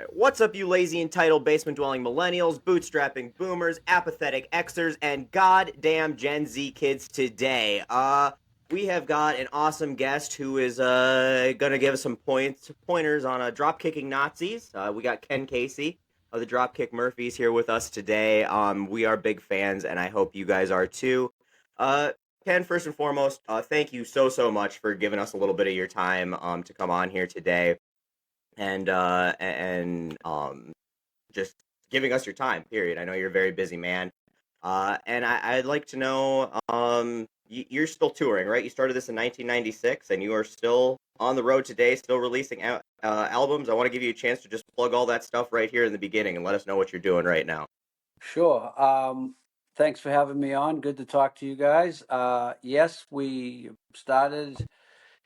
What's up, you lazy, entitled, basement-dwelling millennials, bootstrapping boomers, apathetic Xers, and goddamn Gen Z kids today? We have got an awesome guest who is gonna give us some pointers on drop-kicking Nazis. We got Ken Casey of the Dropkick Murphys here with us today. We are big fans, and I hope you guys are too. Uh, Ken, first and foremost, thank you so much for giving us a little bit of your time to come on here today and just giving us your time. Period. I know you're a very busy man, and I'd like to know you're still touring, right? You started this in 1996, and you are still on the road today, still releasing albums. I want to give you a chance to just plug all that stuff right here in the beginning and let us know what you're doing right now. Sure. Thanks for having me on. Good to talk to you guys. Yes, we started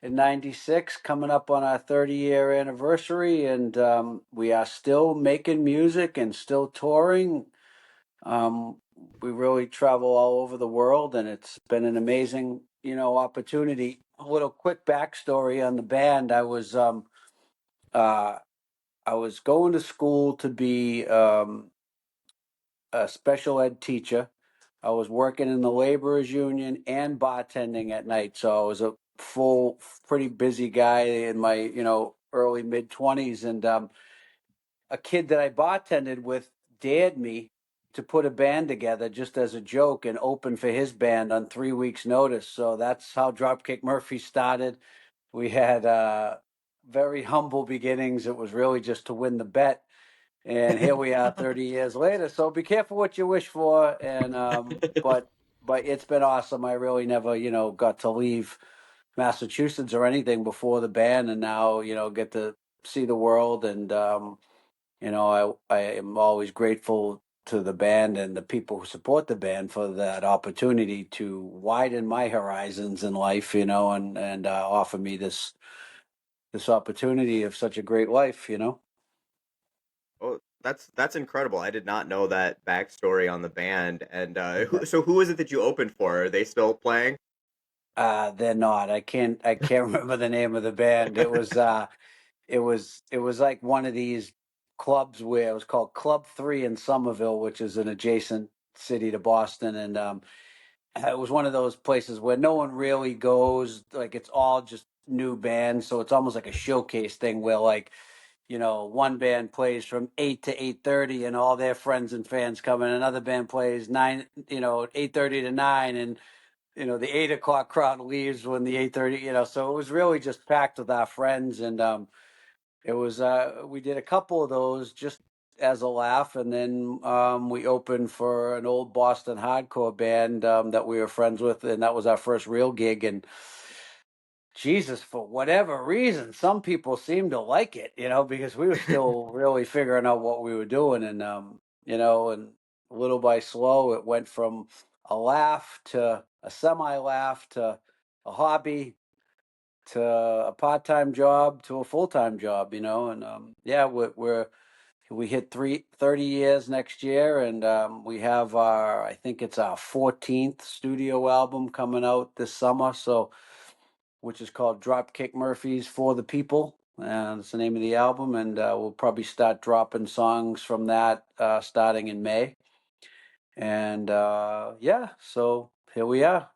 in 96, coming up on our 30-year anniversary, and we are still making music and still touring. We really travel all over the world, and it's been an amazing, opportunity. A little quick backstory on the band. Uh, I was going to school to be a special ed teacher. I was working in the laborers union and bartending at night, so I was a full, pretty busy guy in my, early mid 20s. And a kid that I bartended with dared me to put a band together just as a joke and open for his band on 3 weeks' notice. So that's how Dropkick Murphy started. We had very humble beginnings. It was really just to win the bet, and here we are 30 years later. So be careful what you wish for. And but it's been awesome. I really never, got to leave Massachusetts or anything before the band, and now, get to see the world. And I am always grateful to the band and the people who support the band for that opportunity to widen my horizons in life, and offer me this opportunity of such a great life. Oh, that's incredible. I did not know that backstory on the band. And so who is it that you opened for? Are they still playing? They're not. I can't remember the name of the band. It was like one of these clubs where it was called Club 3 in Somerville, which is an adjacent city to Boston. And it was one of those places where no one really goes. Like, it's all just new bands, so it's almost like a showcase thing where, like, one band plays from 8 to 8:30 and all their friends and fans come in. Another band plays 9, 8:30 to 9, and the 8 o'clock crowd leaves when the 8:30. So it was really just packed with our friends. And it was we did a couple of those just as a laugh, and then we opened for an old Boston hardcore band that we were friends with, and that was our first real gig. And Jesus, for whatever reason, some people seemed to like it, because we were still really figuring out what we were doing. And and little by slow, it went from a laugh to a semi-laugh to a hobby to a part-time job to a full-time job. And yeah, we hit 30 years next year, and we have I think it's our 14th studio album coming out this summer. So, which is called Dropkick Murphys for the People. And it's the name of the album. And we'll probably start dropping songs from that starting in May. And yeah, so here we are.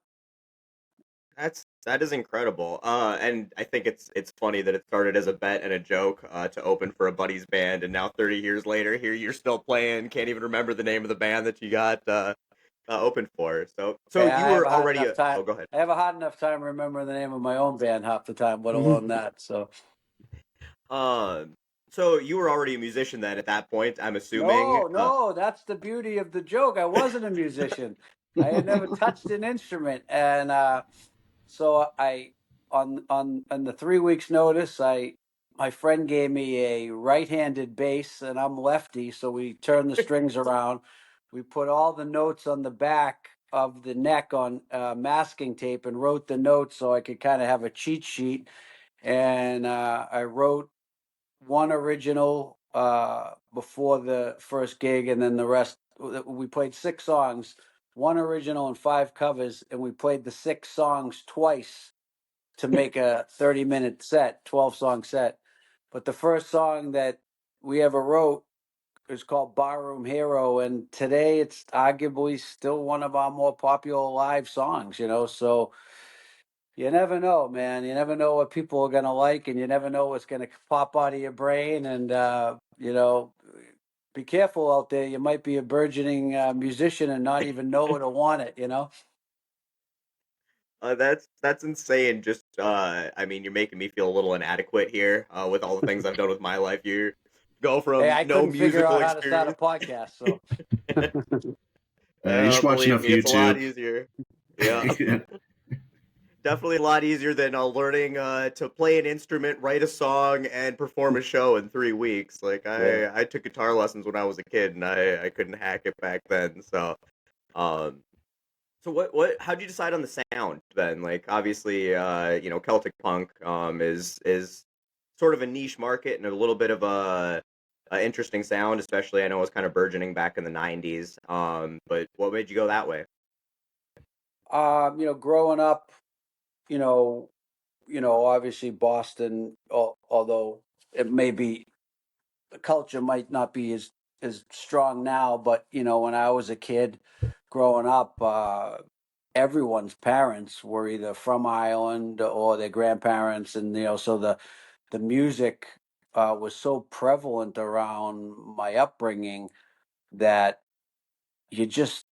That is incredible. And I think it's funny that it started as a bet and a joke to open for a buddy's band, and now 30 years later, here you're still playing. Can't even remember the name of the band that you got open for. So Yeah, you I have were a hard already enough a, time. oh, go ahead. I have a hard enough time remembering the name of my own band half the time, let alone that. So Um, so you were already a musician then at that point, I'm assuming. no, that's the beauty of the joke. I wasn't a musician. I had never touched an instrument, and so I on the 3 weeks notice, my friend gave me a right-handed bass, and I'm lefty, so we turned the strings around. We put all the notes on the back of the neck on masking tape and wrote the notes so I could kind of have a cheat sheet. And I wrote one original before the first gig, and then the rest. We played 6 songs, one original and 5 covers, and we played the 6 songs twice to make a 30-minute set, 12-song set. But the first song that we ever wrote. It's called Barroom Hero, and today it's arguably still one of our more popular live songs. So you never know, man. You never know what people are gonna like, and you never know what's gonna pop out of your brain. And be careful out there. You might be a burgeoning musician and not even know it or want it. That's insane. Just I mean, you're making me feel a little inadequate here. With all the things I've done with my life, you go Hey, from I no couldn't figure musical out how to start a experience. podcast, so You just watch Believe enough me, it's a lot YouTube. easier. Yeah, definitely a lot easier than learning to play an instrument, write a song, and perform a show in 3 weeks. Like yeah. I took guitar lessons when I was a kid, and I couldn't hack it back then. Um, so how'd you decide on the sound then? Like obviously, Celtic punk is sort of a niche market and a little bit of a interesting sound, especially I know it was kind of burgeoning back in the '90s. But what made you go that way? Growing up, you know, obviously Boston, although it may be the culture might not be as strong now, but when I was a kid growing up, everyone's parents were either from Ireland or their grandparents, and so the music was so prevalent around my upbringing that you just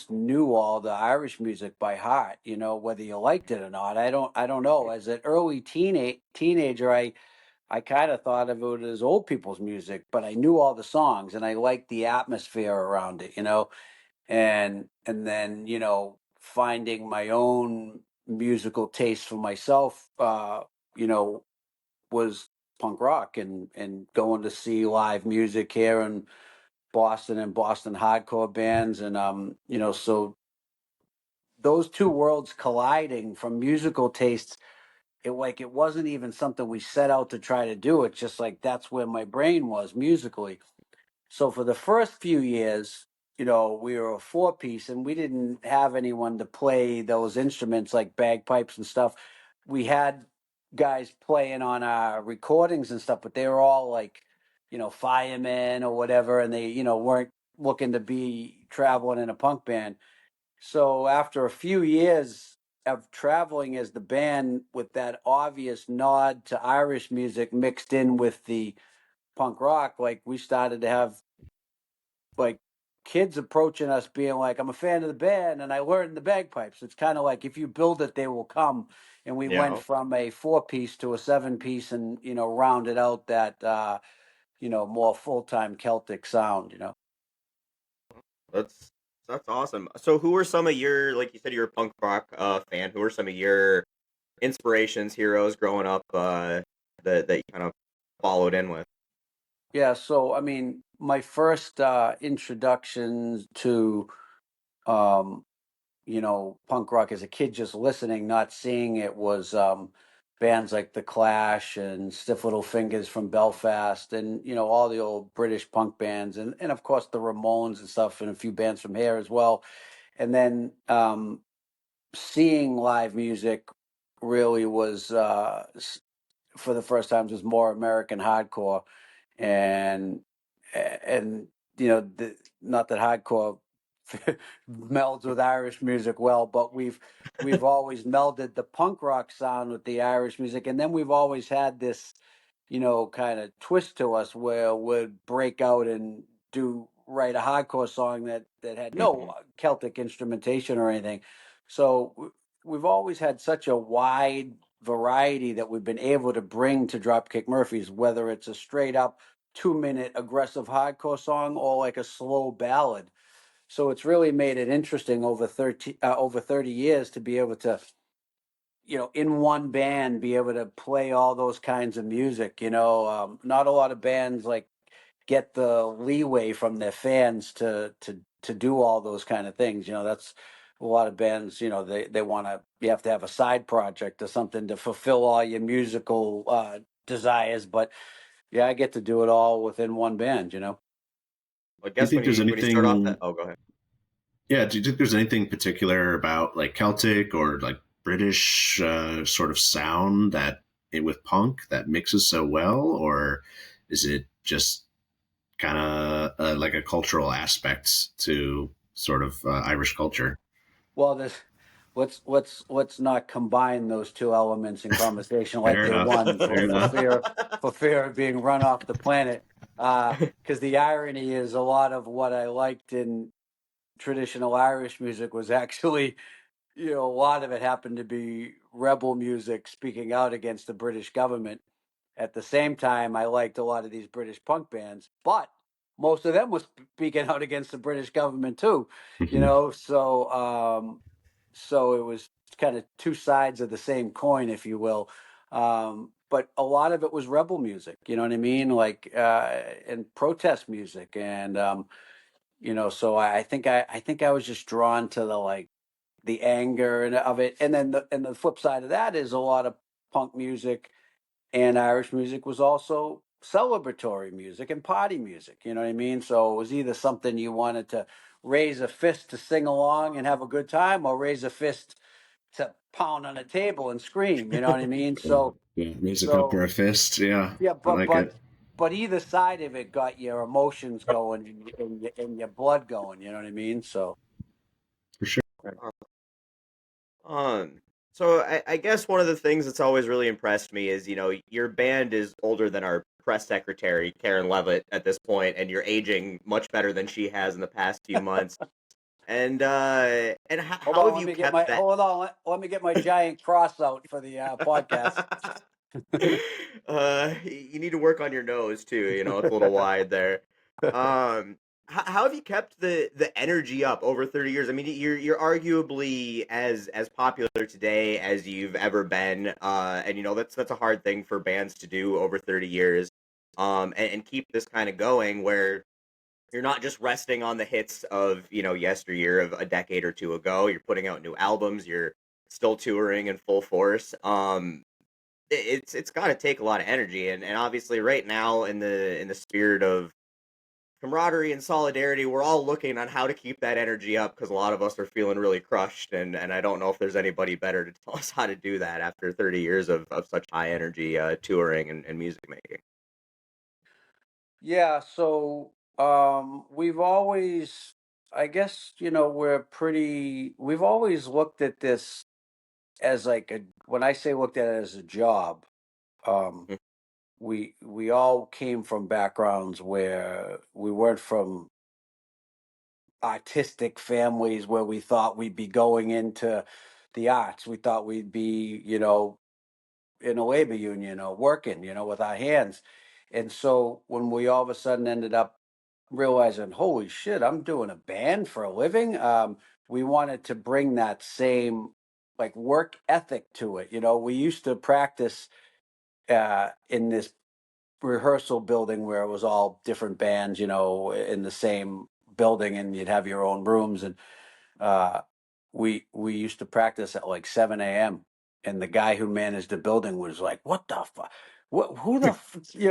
knew all the Irish music by heart, whether you liked it or not. I don't know. As an early teenager, I kind of thought of it as old people's music, but I knew all the songs and I liked the atmosphere around it, and then finding my own musical taste for myself, you know, was punk rock and going to see live music here in Boston and Boston hardcore bands, and so those two worlds colliding from musical tastes, it wasn't even something we set out to try to do. It's just like that's where my brain was musically. So for the first few years, we were a four piece and we didn't have anyone to play those instruments like bagpipes and stuff. We had guys playing on our recordings and stuff, but they were all like, firemen or whatever, and they, weren't looking to be traveling in a punk band. So after a few years of traveling as the band with that obvious nod to Irish music mixed in with the punk rock, like we started to have like kids approaching us being like, I'm a fan of the band and I learned the bagpipes. It's kind of like if you build it, they will come. And we went Yeah, from a four piece to a seven piece and, rounded out that, more full time Celtic sound, that's that's awesome. So who are some of your, like you said, you're a punk rock fan? Who are some of your inspirations, heroes growing up that you kind of followed in with? Yeah. So, I mean, my first introduction to, um, punk rock as a kid, just listening, not seeing it, was bands like The Clash and Stiff Little Fingers from Belfast, and all the old British punk bands, and of course the Ramones and stuff, and a few bands from here as well. And then seeing live music really was for the first time was more American hardcore, and and not that hardcore melds with Irish music well, but we've always melded the punk rock sound with the Irish music, and then we've always had this kind of twist to us where we'd break out and write a hardcore song that had no Hmm. Celtic instrumentation or anything. So we've always had such a wide variety that we've been able to bring to Dropkick Murphys, whether it's a straight up 2 minute aggressive hardcore song or like a slow ballad. So it's really made it interesting over 30 years to be able to, in one band, be able to play all those kinds of music. Not a lot of bands like get the leeway from their fans to do all those kind of things. That's a lot of bands. They want to. You have to have a side project or something to fulfill all your musical desires. But yeah, I get to do it all within one band. I Do you guess think there's when you start off that, anything? oh, go ahead. Yeah, do you think there's anything particular about like Celtic or like British sort of sound that with punk that mixes so well, or is it just kind of like a cultural aspect to sort of Irish culture. Well, let's not combine those two elements in conversation like Fair they're enough. one Fair enough. for fear of being run off the planet. Because the irony is a lot of what I liked in traditional Irish music was actually, a lot of it happened to be rebel music speaking out against the British government. At the same time, I liked a lot of these British punk bands, but most of them was speaking out against the British government too. So it was kind of two sides of the same coin, if you will. But a lot of it was rebel music, you know what I mean, like and protest music, and so I think I was just drawn to the anger and of it, and then the flip side of that is a lot of punk music and Irish music was also celebratory music and party music. You know what I mean? So it was either something you wanted to raise a fist to sing along and have a good time, or raise a fist to pound on a table and scream. You know what I mean? So, Yeah, raise a cup or so a fist. Yeah, yeah, I but like but it. but either side of it got your emotions going and your blood going. You know what I mean? So. For sure. Um, so I guess one of the things that's always really impressed me is, your band is older than our press secretary, Karen Levitt, at this point, and you're aging much better than she has in the past few months. And Hold how on, have you kept that? let me get my giant cross out for the podcast. You need to work on your nose too. It's a little wide there. Um, how have you kept the energy up over 30 years? I mean, you're arguably as popular today as you've ever been. And that's a hard thing for bands to do over 30 years. And keep this kind of going where you're not just resting on the hits of yesteryear of a decade or two ago. You're putting out new albums. You're still touring in full force. It's got to take a lot of energy, and obviously right now in the spirit of camaraderie and solidarity, we're all looking on how to keep that energy up because a lot of us are feeling really crushed, and I don't know if there's anybody better to tell us how to do that after 30 years of such high energy touring and music making. Yeah, so we've always, I guess, we've always looked at this as when I say looked at it as a job, um, Mm, we all came from backgrounds where we weren't from artistic families where we thought we'd be going into the arts. We thought we'd be, in a labor union or working, with our hands. And so when we all of a sudden ended up realizing, holy shit, I'm doing a band for a living, we wanted to bring that same work ethic to it. We used to practice in this rehearsal building where it was all different bands, in the same building, and you'd have your own rooms. And uh, we used to practice at 7 a.m. And the guy who managed the building was like, "What the fuck? What? Who the?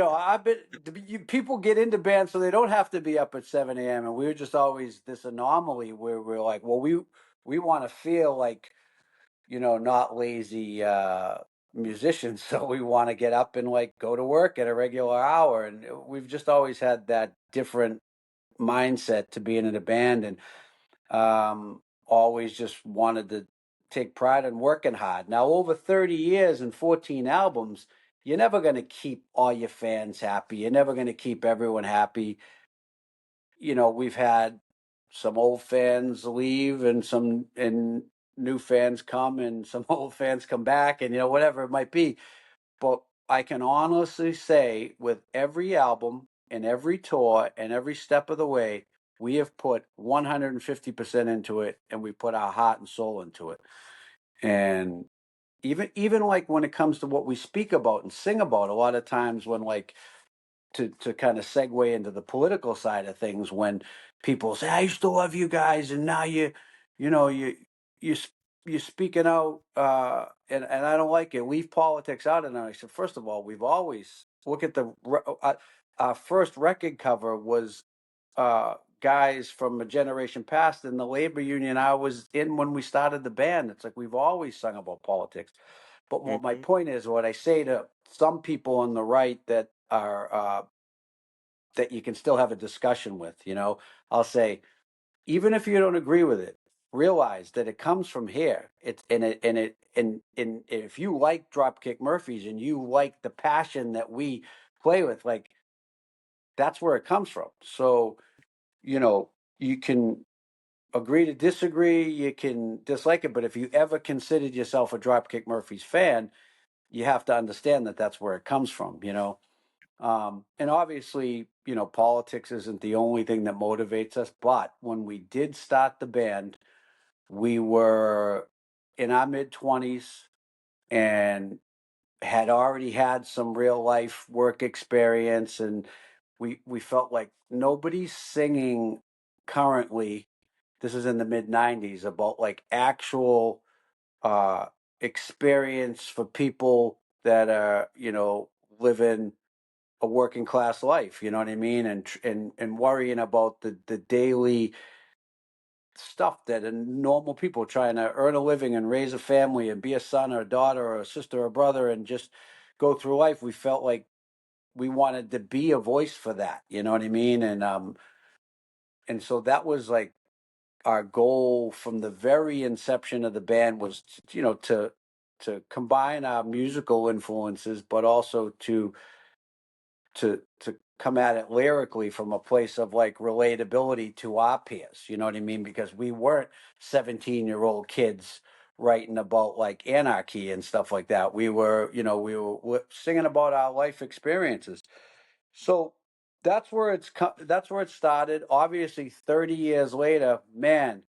I've been. People get into bands so they don't have to be up at 7 a.m. And we were just always this anomaly where we're like, well, we want to feel like not lazy musicians, so we want to get up and go to work at a regular hour. And we've just always had that different mindset to being in a band, and always just wanted to take pride in working hard. Now, over 30 years and 14 albums, you're never going to keep all your fans happy. You're never going to keep everyone happy. We've had some old fans leave and some and new fans come and some old fans come back, and whatever it might be. But I can honestly say with every album and every tour and every step of the way, we have put 150% into it, and we put our heart and soul into it. And even when it comes to what we speak about and sing about, a lot of times when to kind of segue into the political side of things, when people say, I used to love you guys, and now you know you you're speaking out, and I don't like it, leave politics out. And I said, first of all, we've always look at our first record cover was guys from a generation past in the labor union I was in when we started the band. It's like we've always sung about politics. But what my hmm point is, what I say to some people on the right that are that you can still have a discussion with. I'll say, even if you don't agree with it, realize that it comes from here. And if you like Dropkick Murphys and you like the passion that we play with, like, that's where it comes from. So, you can agree to disagree, you can dislike it, but if you ever considered yourself a Dropkick Murphys fan, you have to understand that that's where it comes from. And obviously, politics isn't the only thing that motivates us, but when we did start the band, we were in our mid-20s and had already had some real life work experience, and we felt like nobody's singing currently, this is in the mid-90s, about like actual uh experience for people that are living a working class life, you know what I mean, and worrying about the daily stuff that a normal people trying to earn a living and raise a family and be a son or a daughter or a sister or a brother and just go through life. We felt like we wanted to be a voice for that, you know what I mean? And so that was like our goal from the very inception of the band, was to combine our musical influences, but also to come at it lyrically from a place of like relatability to our peers, you know what I mean? Because we weren't 17-year-old kids writing about like anarchy and stuff like that. We were singing about our life experiences. So that's where it started. Obviously 30 years later, man,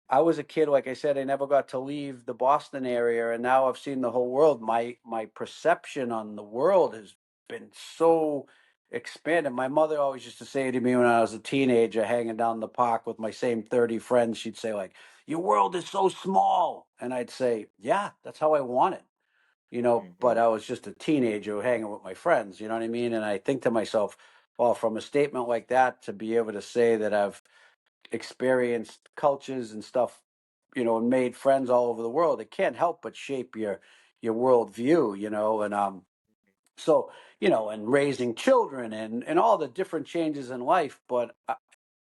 I was a kid, like I said, I never got to leave the Boston area, and now I've seen the whole world. My perception on the world has been so expanded. My mother always used to say to me when I was a teenager, hanging down the park with my same 30 friends, she'd say like, "Your world is so small," and I'd say, "Yeah, that's how I want it." But I was just a teenager hanging with my friends. You know what I mean? And I think to myself, well, from a statement like that, to be able to say that I've experienced cultures and stuff, and made friends all over the world, it can't help but shape your worldview. And so, and raising children and all the different changes in life. But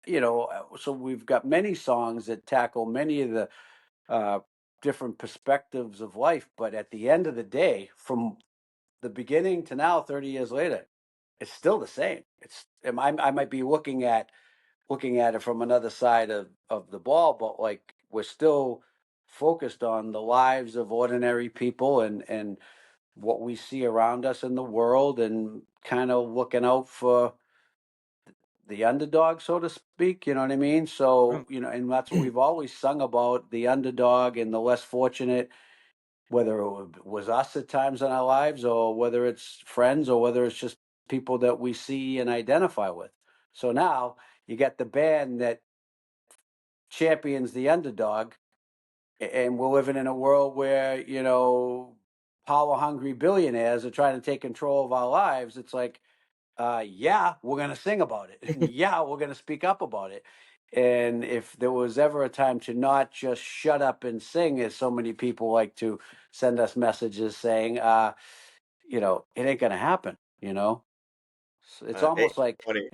so we've got many songs that tackle many of the uh, different perspectives of life. But at the end of the day, from the beginning to now, 30 years later, it's still the same. I might be looking at it from another side of the ball, but like we're still focused on the lives of ordinary people and what we see around us in the world, and kind of looking out for the underdog, so to speak. You know what I mean? So, and that's what we've always sung about, the underdog and the less fortunate, whether it was us at times in our lives, or whether it's friends, or whether it's just people that we see and identify with. So now you get the band that champions the underdog, and we're living in a world where power hungry billionaires are trying to take control of our lives. It's like, yeah, we're going to sing about it, and yeah, we're going to speak up about it. And if there was ever a time to not just shut up and sing, as so many people like to send us messages saying, it ain't going to happen. It's almost like Funny.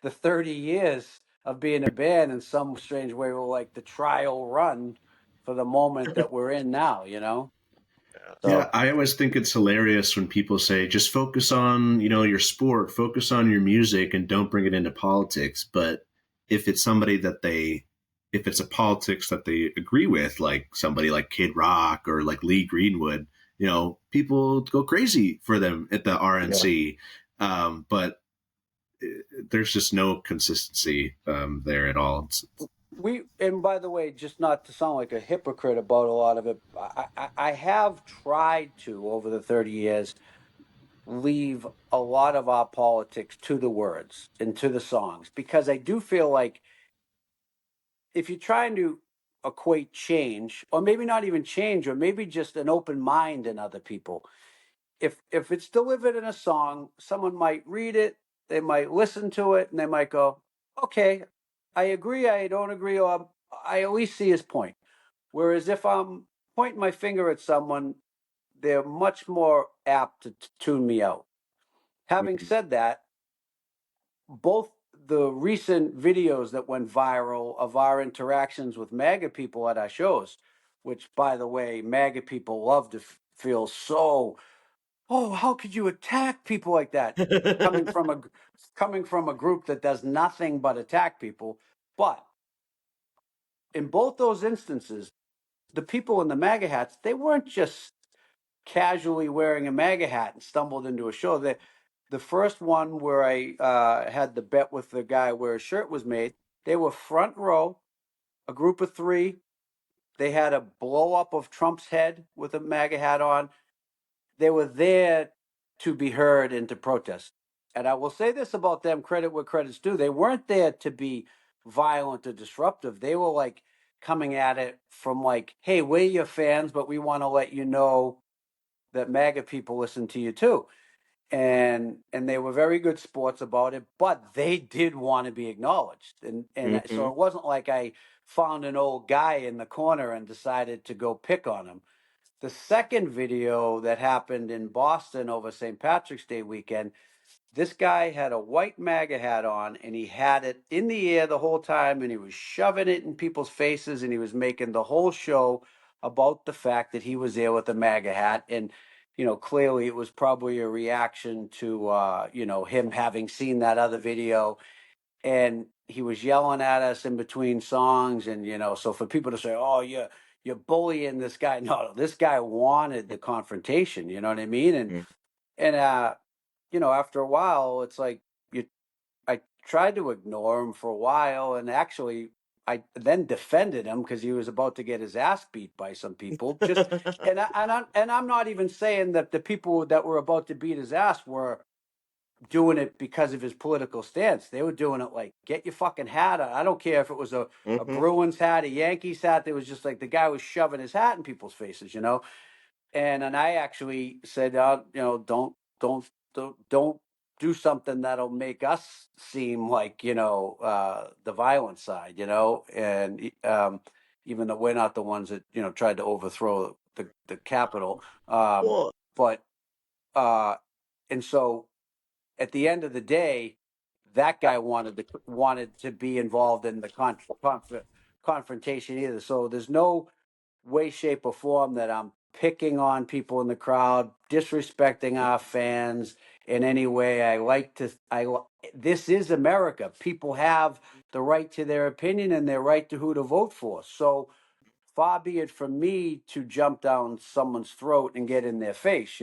the 30 years of being a band in some strange way were like the trial run for the moment that we're in now. Yeah, So I always think it's hilarious when people say just focus on, your sport, focus on your music and don't bring it into politics. But if it's somebody that if it's a politics that they agree with, like somebody like Kid Rock or like Lee Greenwood, people go crazy for them at the yeah. RNC. But there's just no consistency there at all. And by the way, just not to sound like a hypocrite about a lot of it, I have tried to, over the 30 years, leave a lot of our politics to the words and to the songs, because I do feel like if you're trying to equate change, or maybe not even change, or maybe just an open mind in other people, if it's delivered in a song, someone might read it, they might listen to it, and they might go, okay, I agree, I don't agree, or I at least see his point. Whereas if I'm pointing my finger at someone, they're much more apt to tune me out. Having said that, both the recent videos that went viral of our interactions with MAGA people at our shows, which, by the way, MAGA people love to feel so, oh, how could you attack people like that? coming from a group that does nothing but attack people. But in both those instances, the people in the MAGA hats, they weren't just casually wearing a MAGA hat and stumbled into a show. The first one where I had the bet with the guy where a shirt was made, they were front row, a group of three. They had a blow up of Trump's head with a MAGA hat on. They were there to be heard and to protest. And I will say this about them, credit where credit's due. They weren't there to be violent or disruptive. They were like coming at it from like, hey, we're your fans, but we want to let you know that MAGA people listen to you too. And they were very good sports about it, but they did want to be acknowledged. And so it wasn't like I found an old guy in the corner and decided to go pick on him. The second video that happened in Boston over St. Patrick's Day weekend, this guy had a white MAGA hat on and he had it in the air the whole time and he was shoving it in people's faces and he was making the whole show about the fact that he was there with a MAGA hat. And, clearly it was probably a reaction to, him having seen that other video. And he was yelling at us in between songs. And, so for people to say, oh, you're bullying this guy. No, this guy wanted the confrontation. You know what I mean? And after a while, it's like I tried to ignore him for a while, and actually, I then defended him because he was about to get his ass beat by some people. I'm not even saying that the people that were about to beat his ass were doing it because of his political stance. They were doing it like, get your fucking hat on. I don't care if it was a Bruins hat, a Yankees hat. It was just like the guy was shoving his hat in people's faces, And I actually said, don't do something that'll make us seem like the violent side, And even though we're not the ones that tried to overthrow the Capitol, Well, but and so at the end of the day, that guy wanted to be involved in the confrontation either. So there's no way, shape, or form that I'm picking on people in the crowd, disrespecting our fans in any way. This is America. People have the right to their opinion and their right to who to vote for. So far be it from me to jump down someone's throat and get in their face,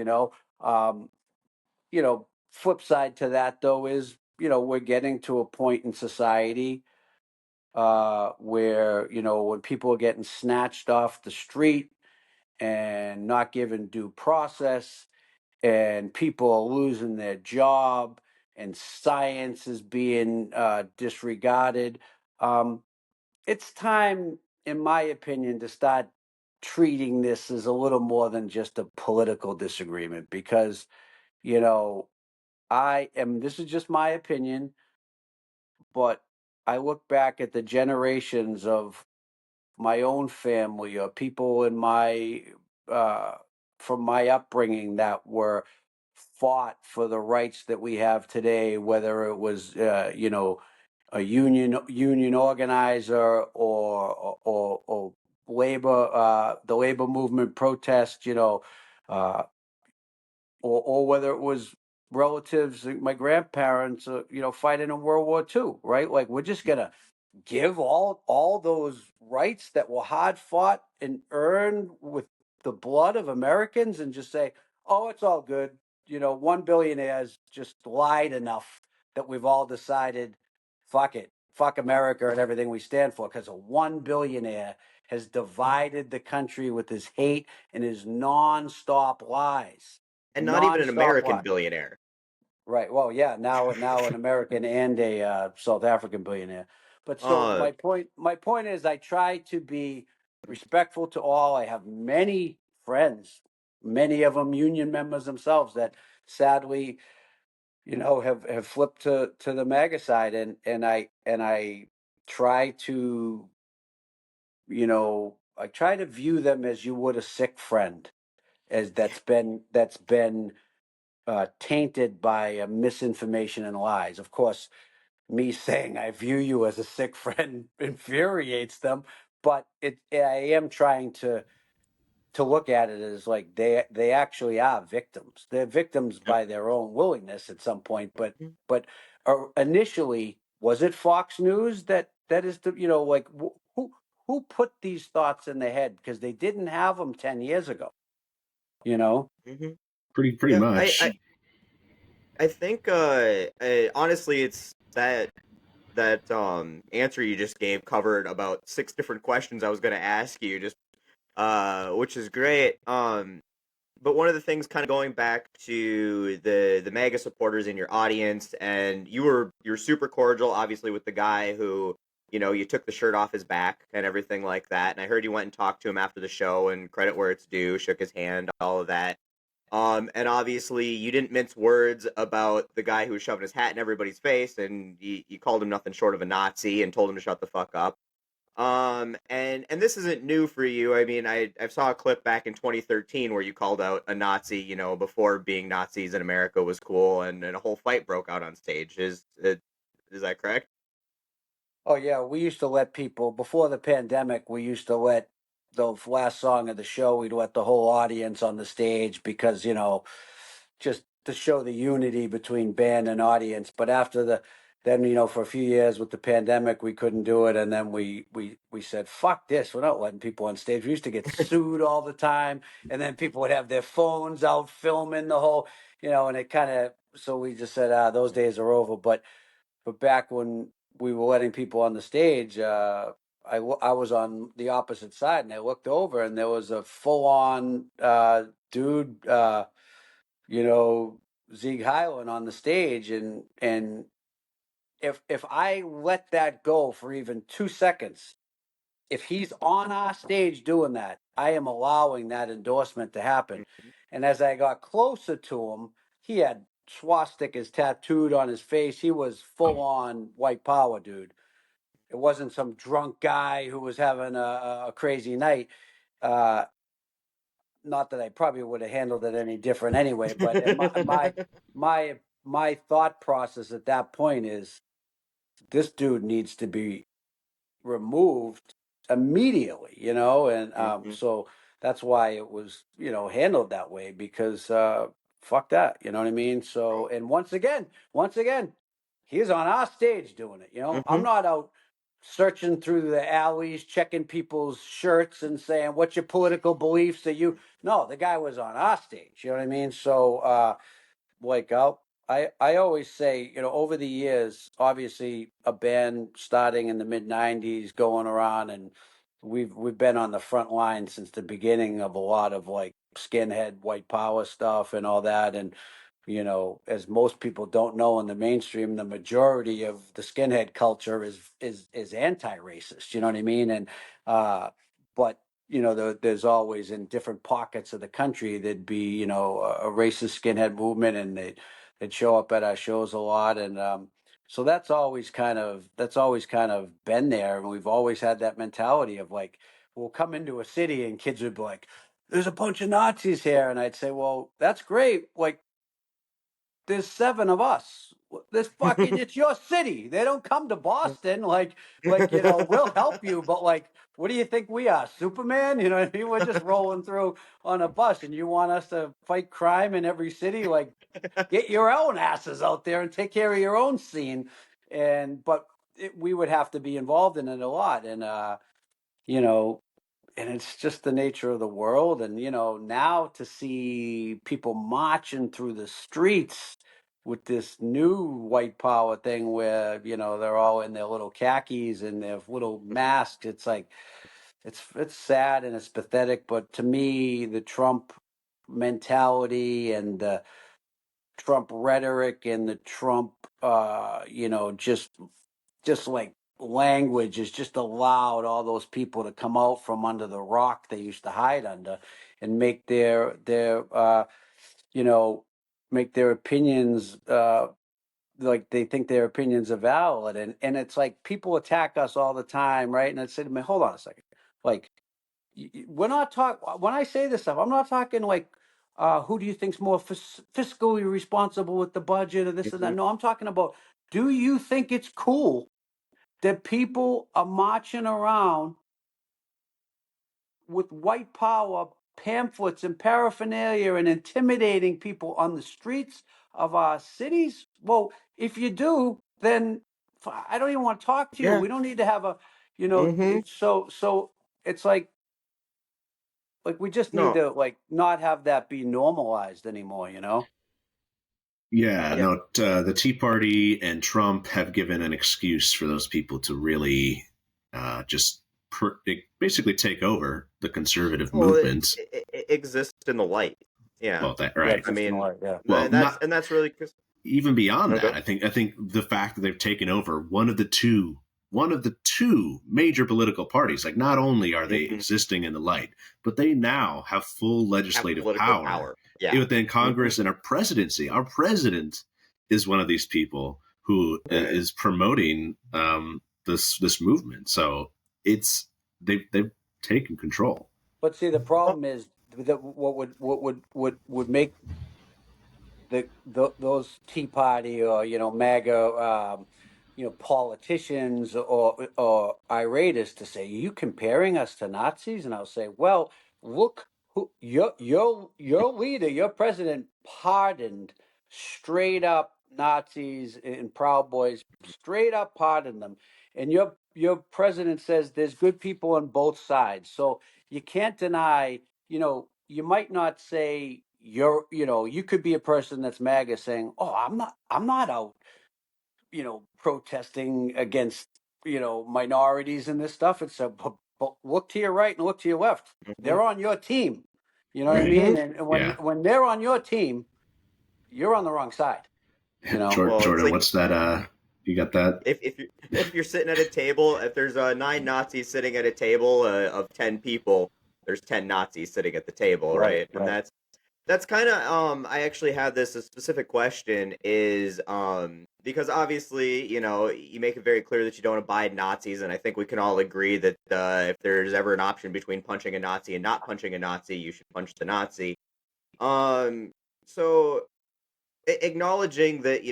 flip side to that though is, we're getting to a point in society where, when people are getting snatched off the street and not given due process and people are losing their job and science is being disregarded. It's time, in my opinion, to start treating this as a little more than just a political disagreement because, this is just my opinion, but I look back at the generations of my own family or people in my from my upbringing that were fought for the rights that we have today, whether it was a union organizer or labor the labor movement protest, or whether it was relatives, my grandparents, fighting in World War II, right? Like we're just gonna give all those rights that were hard fought and earned with the blood of Americans and just say, oh, it's all good. One billionaire has just lied enough that we've all decided, fuck it, fuck America and everything we stand for, because a one billionaire has divided the country with his hate and his nonstop lies. and not even an Nonstop American lies. billionaire. Right. Well, yeah. Now an American and a South African billionaire. But so Uh, my point is, I try to be respectful to all. I have many friends, many of them union members themselves, that sadly, have flipped to the MAGA side, and I try to, I try to view them as you would a sick friend, as that's been tainted by misinformation and lies. Of course, me saying I view you as a sick friend infuriates them, but I am trying to look at it as like they actually are victims. They're victims Yep. by their own willingness at some point. But Mhm. initially, was it Fox News that is the like who put these thoughts in their head, because they didn't have them 10 years ago. Mhm. Pretty Yeah, much. I think honestly it's that answer you just gave covered about 6 different questions I was going to ask you, just which is great. But one of the things, kind of going back to the MAGA supporters in your audience, and you're super cordial, obviously, with the guy who, you took the shirt off his back and everything like that. And I heard you went and talked to him after the show, and credit where it's due, shook his hand, all of that. And obviously you didn't mince words about the guy who was shoving his hat in everybody's face, and you called him nothing short of a Nazi and told him to shut the fuck up. And this isn't new for you. I mean, I saw a clip back in 2013 where you called out a Nazi, before being Nazis in America was cool, and a whole fight broke out on stage. Is that correct? Oh yeah, we used to let people before the pandemic. We used to let the last song of the show. We'd let the whole audience on the stage because just to show the unity between band and audience. But after then for a few years with the pandemic, we couldn't do it, and then we said fuck this. We're not letting people on stage. We used to get sued all the time, and then people would have their phones out filming the whole, and it kind of. So we just said, those days are over. But back when we were letting people on the stage, I was on the opposite side, and I looked over, and there was a full on dude, Zeke Highland on the stage, and if I let that go for even 2 seconds, if he's on our stage doing that, I am allowing that endorsement to happen. Mhm. And as I got closer to him, he had swastikas tattooed on his face. He was full on white power, dude. It wasn't some drunk guy who was having a crazy night. Uh, Not that I probably would have handled it any different anyway, but my thought process at that point is this dude needs to be removed immediately, and Mhm. so that's why it was, handled that way, because fuck that, you know what I mean? So, and once again, he's on our stage doing it, I'm Mhm. not out searching through the alleys, checking people's shirts and saying, what's your political beliefs that you, no, the guy was on our stage, you know what I mean? So, like I always say, over the years, obviously a band starting in the mid '90s, going around, and we've been on the front line since the beginning of a lot of like skinhead white power stuff and all that. And as most people don't know, in the mainstream, the majority of the skinhead culture is anti-racist. You know what I mean? And but there's always, in different pockets of the country, there'd be a racist skinhead movement, and they'd show up at our shows a lot. And so that's always kind of been there, and we've always had that mentality of like, we'll come into a city and kids would be like, there's a bunch of Nazis here, and I'd say, well, that's great, like there's 7 of us. It's your city. They don't come to Boston. We'll help you, but like, what do you think we are, Superman? You know what I mean? We're just rolling through on a bus, and you want us to fight crime in every city? Like, get your own asses out there and take care of your own scene. But we would have to be involved in it a lot, and you know, and it's just the nature of the world. And now to see people marching through the streets with this new white power thing, where they're all in their little khakis and their little masks, it's like it's sad and it's pathetic. But to me, the Trump mentality and the Trump rhetoric and the Trump just like language has just allowed all those people to come out from under the rock they used to hide under, and make you know make their opinions, like they think their opinions are valid. And it's like, people attack us all the time, right? And I'd say to me, hold on a second, like, we're not talking, when I say this stuff, I'm not talking like, who do you think's more fiscally responsible with the budget or this and that. Mhm. No, I'm talking about do you think it's cool that people are marching around with white power pamphlets and paraphernalia and intimidating people on the streets of our cities? Well, if you do, then I don't even want to talk to you. Yeah. We don't need to have a, Mhm. so it's like we just need No. to not have that be normalized anymore, Yeah, Yeah. no, the Tea Party and Trump have given an excuse for those people to really just basically take over the conservative Well, movement. it exists in the light. Yeah. Well, that Yeah, right. it's I just mean, more, yeah. Well, that's really even beyond no that, go. I think the fact that they've taken over one of the two major political parties, like not only are they Mhm. existing in the light, but they now have full Have legislative political power power. Yeah. within Mhm. Congress and our presidency. Our president is one of these people who Yeah. is promoting this movement. So they've taken control. But see, the Oh, problem is that what would make those Tea Party or MAGA politicians or irate to say, "Are you comparing us to Nazis?" And I'll say, "Well, look who your leader, your president pardoned straight up Nazis and Proud Boys, straight up pardoned them, and your president says there's good people on both sides, so you can't deny." You might not say you could be a person that's MAGA saying, "Oh, I'm not out, protesting against, minorities and this stuff." It's but look to your right and look to your left. mhm. They're on your team. You know what I Right. mean? Mhm. And when Yeah. when they're on your team, you're on the wrong side. Well, it's Jordan, like what's that? You got that? if you're sitting at a table, if there's 9 Nazis sitting at a table of 10 people, there's 10 Nazis sitting at the table, Right, right? And right. that's kind of I actually had this a specific question is because obviously you make it very clear that you don't abide Nazis, and I think we can all agree that if there's ever an option between punching a Nazi and not punching a Nazi, you should punch the Nazi. Um, so acknowledging that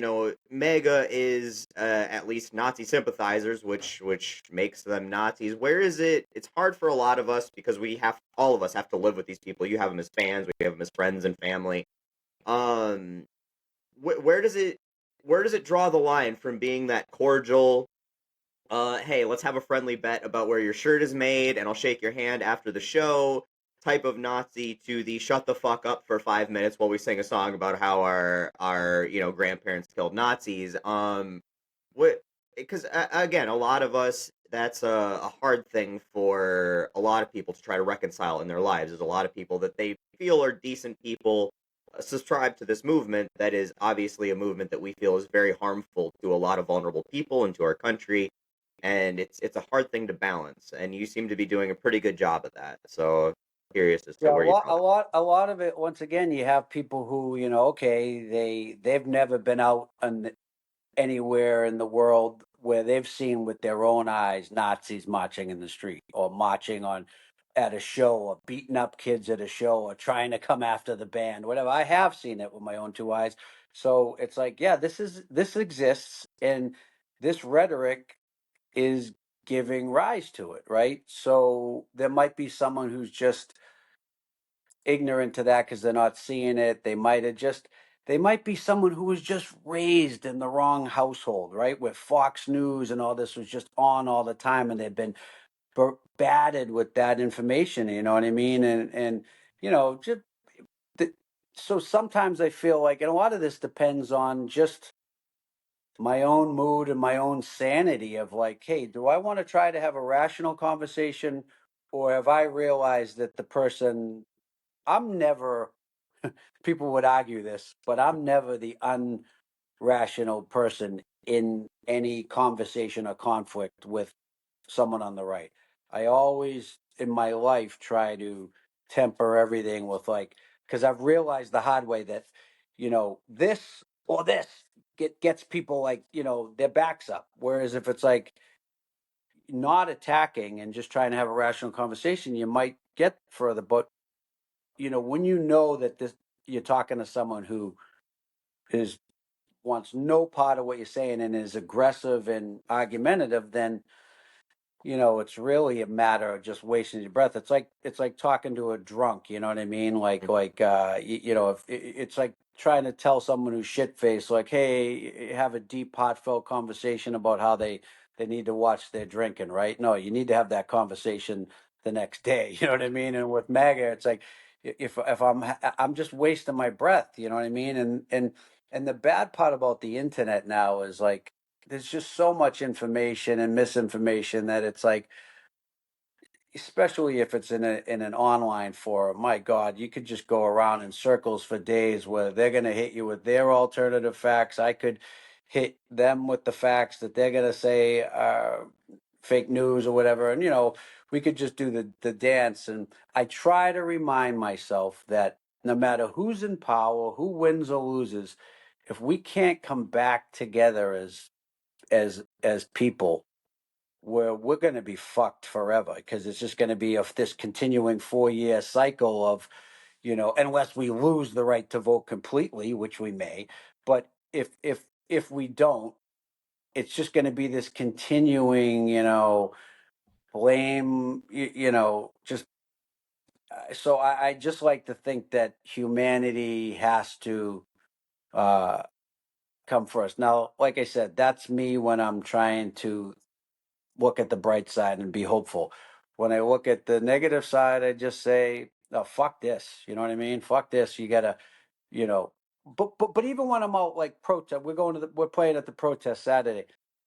mega is at least Nazi sympathizers, which makes them Nazis. Where is it? It's hard for a lot of us because all of us have to live with these people. You have them as fans, we have them as friends and family. Um, where does it draw the line from being that cordial? Hey, let's have a friendly bet about where your shirt is made, and I'll shake your hand after the show type of Nazi to the shut the fuck up for 5 minutes while we sing a song about how our grandparents killed Nazis. What? Because again, a lot of us that's a hard thing for a lot of people to try to reconcile in their lives. There's a lot of people that they feel are decent people subscribe to this movement that is obviously a movement that we feel is very harmful to a lot of vulnerable people and to our country, and it's a hard thing to balance, and you seem to be doing a pretty good job of that. So curious as to Yeah, a where you lot, draw a that. lot, a lot of it. Once again, you have people who, okay, they've never been out anywhere in the world where they've seen with their own eyes Nazis marching in the street or marching on at a show or beating up kids at a show or trying to come after the band, whatever. I have seen it with my own two eyes. So it's like, yeah, this exists, and this rhetoric is giving rise to it, right? So there might be someone who's just ignorant to that because they're not seeing it. They might be someone who was just raised in the wrong household, right? Where Fox News and all this was just on all the time, and they've been battered with that information. You know what I mean? And just the, so sometimes I feel like, and a lot of this depends on just my own mood and my own sanity of like, hey, do I want to try to have a rational conversation, or have I realized that the person I'm never, people would argue this, but I'm never the unrational person in any conversation or conflict with someone on the right. I always in my life try to temper everything with because I've realized the hard way that, this or this gets people their backs up. Whereas if it's not attacking and just trying to have a rational conversation, you might get further. But when that this you're talking to someone who is wants no part of what you're saying and is aggressive and argumentative, then it's really a matter of just wasting your breath. It's like talking to a drunk, you know what I mean? If it's like trying to tell someone who's shit faced, like, hey, have a deep, heartfelt conversation about how they need to watch their drinking, right? No, you need to have that conversation the next day. You know what I mean? And with MAGA, it's like if I'm just wasting my breath, you know what I mean? And the bad part about the internet now is like there's just so much information and misinformation that it's like, especially if it's in an online forum, my God, you could just go around in circles for days where they're going to hit you with their alternative facts. I could hit them with the facts that they're going to say fake news or whatever. And, we could just do the dance. And I try to remind myself that no matter who's in power, who wins or loses, if we can't come back together as people, we're going to be fucked forever, because it's just going to be this continuing 4-year cycle of, unless we lose the right to vote completely, which we may. But if we don't, it's just going to be this continuing, blame, just. So I just like to think that humanity has to come first. Now, like I said, that's me when I'm trying to look at the bright side and be hopeful. When I look at the negative side, I just say, "Oh, fuck this." You know what I mean? Fuck this. You gotta, you know. But even when I'm out like protest, we're playing at the protest Saturday.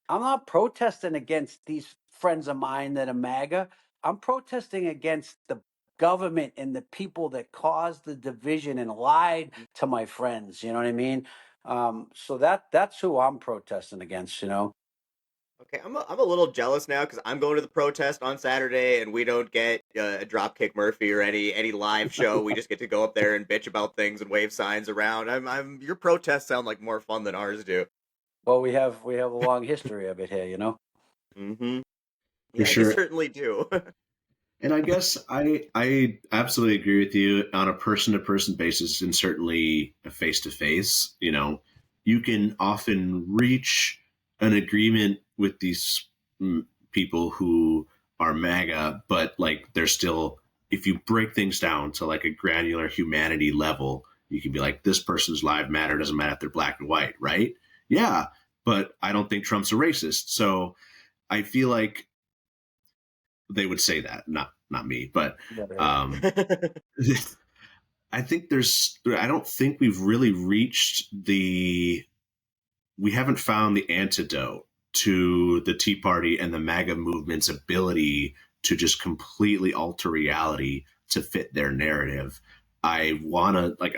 I'm not protesting against these friends of mine that are MAGA. I'm protesting against the government and the people that caused the division and lied to my friends. You know what I mean? So that's who I'm protesting against. Okay, I'm a little jealous now because I'm going to the protest on Saturday, and we don't get a Dropkick Murphy or any live show. We just get to go up there and bitch about things and wave signs around. Your protests sound like more fun than ours do. Well, we have a long history of it here. Mm-hmm. For Yeah, you sure. certainly do. And I guess I absolutely agree with you on a person to person basis, and certainly a face to face. You can often reach an agreement with these people who are MAGA, but like they're still, if you break things down to like a granular humanity level, you can be like, this person's life matter, doesn't matter if they're black and white, right? Yeah, but I don't think Trump's a racist. So I feel like they would say that, not me, but um, I think I don't think we've really reached we haven't found the antidote to the Tea Party and the MAGA movement's ability to just completely alter reality to fit their narrative. I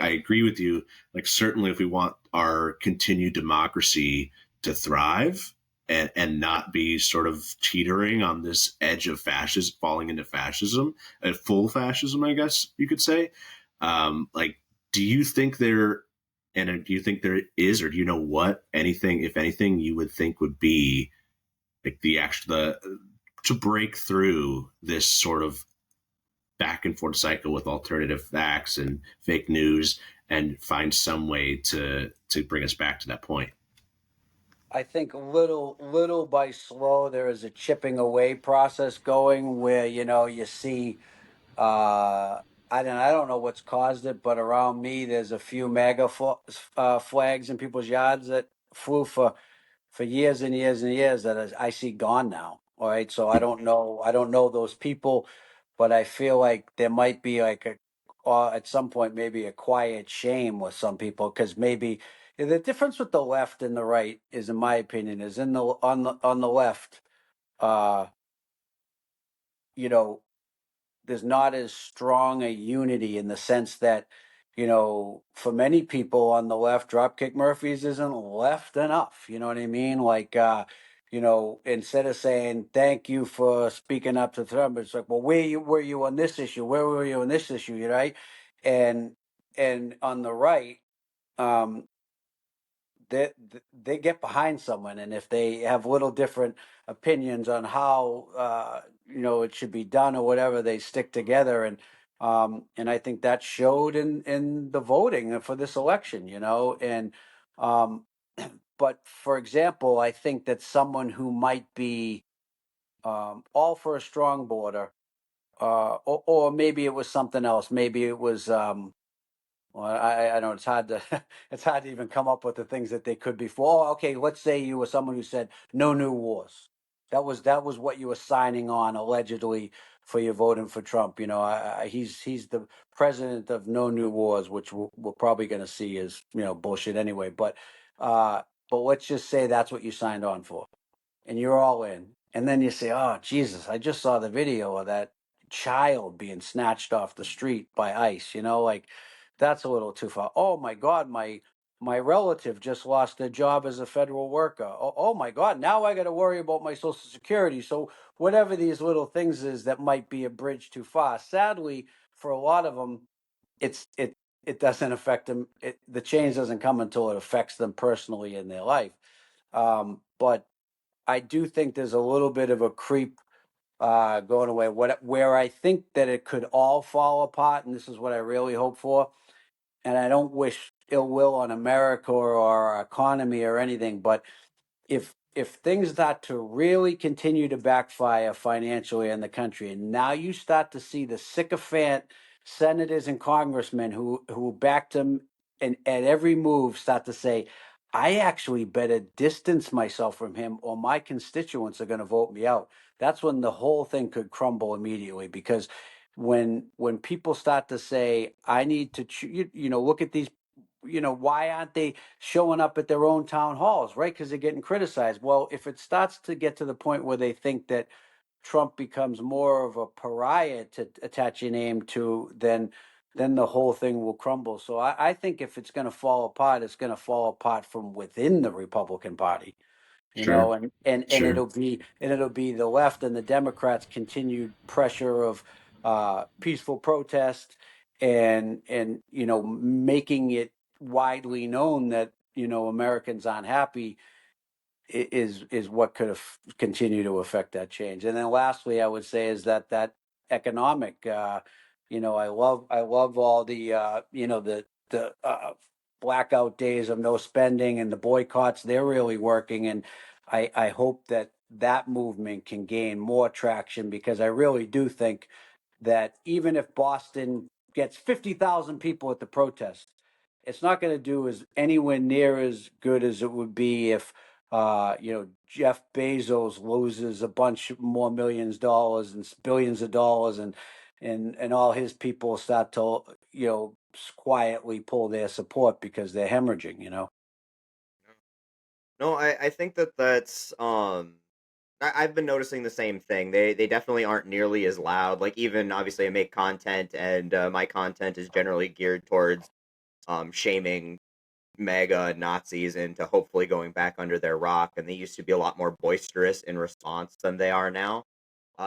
agree with you. Like, certainly if we want our continued democracy to thrive and not be sort of teetering on this edge of fascism, falling into fascism, full fascism, I guess you could say. Like, do you think do you think there is, or do you know what anything, if anything, you would think would be like to break through this sort of back and forth cycle with alternative facts and fake news and find some way to bring us back to that point? I think little by slow, there is a chipping away process going where you see. I don't know what's caused it, but around me, there's a few MAGA flags in people's yards that flew for years and years and years that I see gone now. All right, so I don't know those people, but I feel like there might be like at some point maybe a quiet shame with some people, because maybe the difference with the left and the right is, in my opinion, is on the left, uh, you know, there's not as strong a unity in the sense that, for many people on the left, Dropkick Murphys isn't left enough. You know what I mean? Like, instead of saying thank you for speaking up to Trump, it's like, well, were you on this issue? Where were you on this issue? Right? And and on the right, um, they get behind someone, and if they have little different opinions on how it should be done or whatever, they stick together. And I think that showed in the voting for this election. And um but for example, I think that someone who might be all for a strong border, or maybe it was something else. Maybe it was well, I know it's hard to it's hard to even come up with the things that they could be for. Oh, okay, let's say you were someone who said no new wars. That was what you were signing on allegedly for your voting for Trump. He's the president of no new wars, which we're probably going to see is bullshit anyway. But let's just say that's what you signed on for, and you're all in. And then you say, "Oh Jesus, I just saw the video of that child being snatched off the street by ICE." Like that's a little too far. Oh my God, my relative just lost their job as a federal worker. Oh my God, now I got to worry about my Social Security. So whatever these little things is that might be a bridge too far. Sadly, for a lot of them, it doesn't affect them. The change doesn't come until it affects them personally in their life. But I do think there's a little bit of a creep going away. Where I think that it could all fall apart, and this is what I really hope for, and I don't wish ill will on America or our economy or anything, but if things start to really continue to backfire financially in the country, and now you start to see the sycophant senators and congressmen who backed him and at every move start to say, I actually better distance myself from him or my constituents are going to vote me out. That's when the whole thing could crumble immediately, because when people start to say, I need to look at these, why aren't they showing up at their own town halls, right? Because they're getting criticized. Well, if it starts to get to the point where they think that Trump becomes more of a pariah to attach your name to, then the whole thing will crumble. So I think if it's going to fall apart, it's going to fall apart from within the Republican Party. Sure. And Sure. it'll be the left and the Democrats' continued pressure of peaceful protest and making it widely known that Americans aren't happy is what could continue to affect that change. And then lastly, I would say is that economic. I love all the the blackout days of no spending and the boycotts. They're really working, and I hope that movement can gain more traction, because I really do think that even if Boston gets 50,000 people at the protest, it's not going to do as anywhere near as good as it would be if Jeff Bezos loses a bunch more millions of dollars and billions of dollars, and all his people start to quietly pull their support because they're hemorrhaging. No, I think that's I've been noticing the same thing. They definitely aren't nearly as loud. Like, even obviously I make content, and my content is generally geared towards shaming mega Nazis into hopefully going back under their rock, and they used to be a lot more boisterous in response than they are now.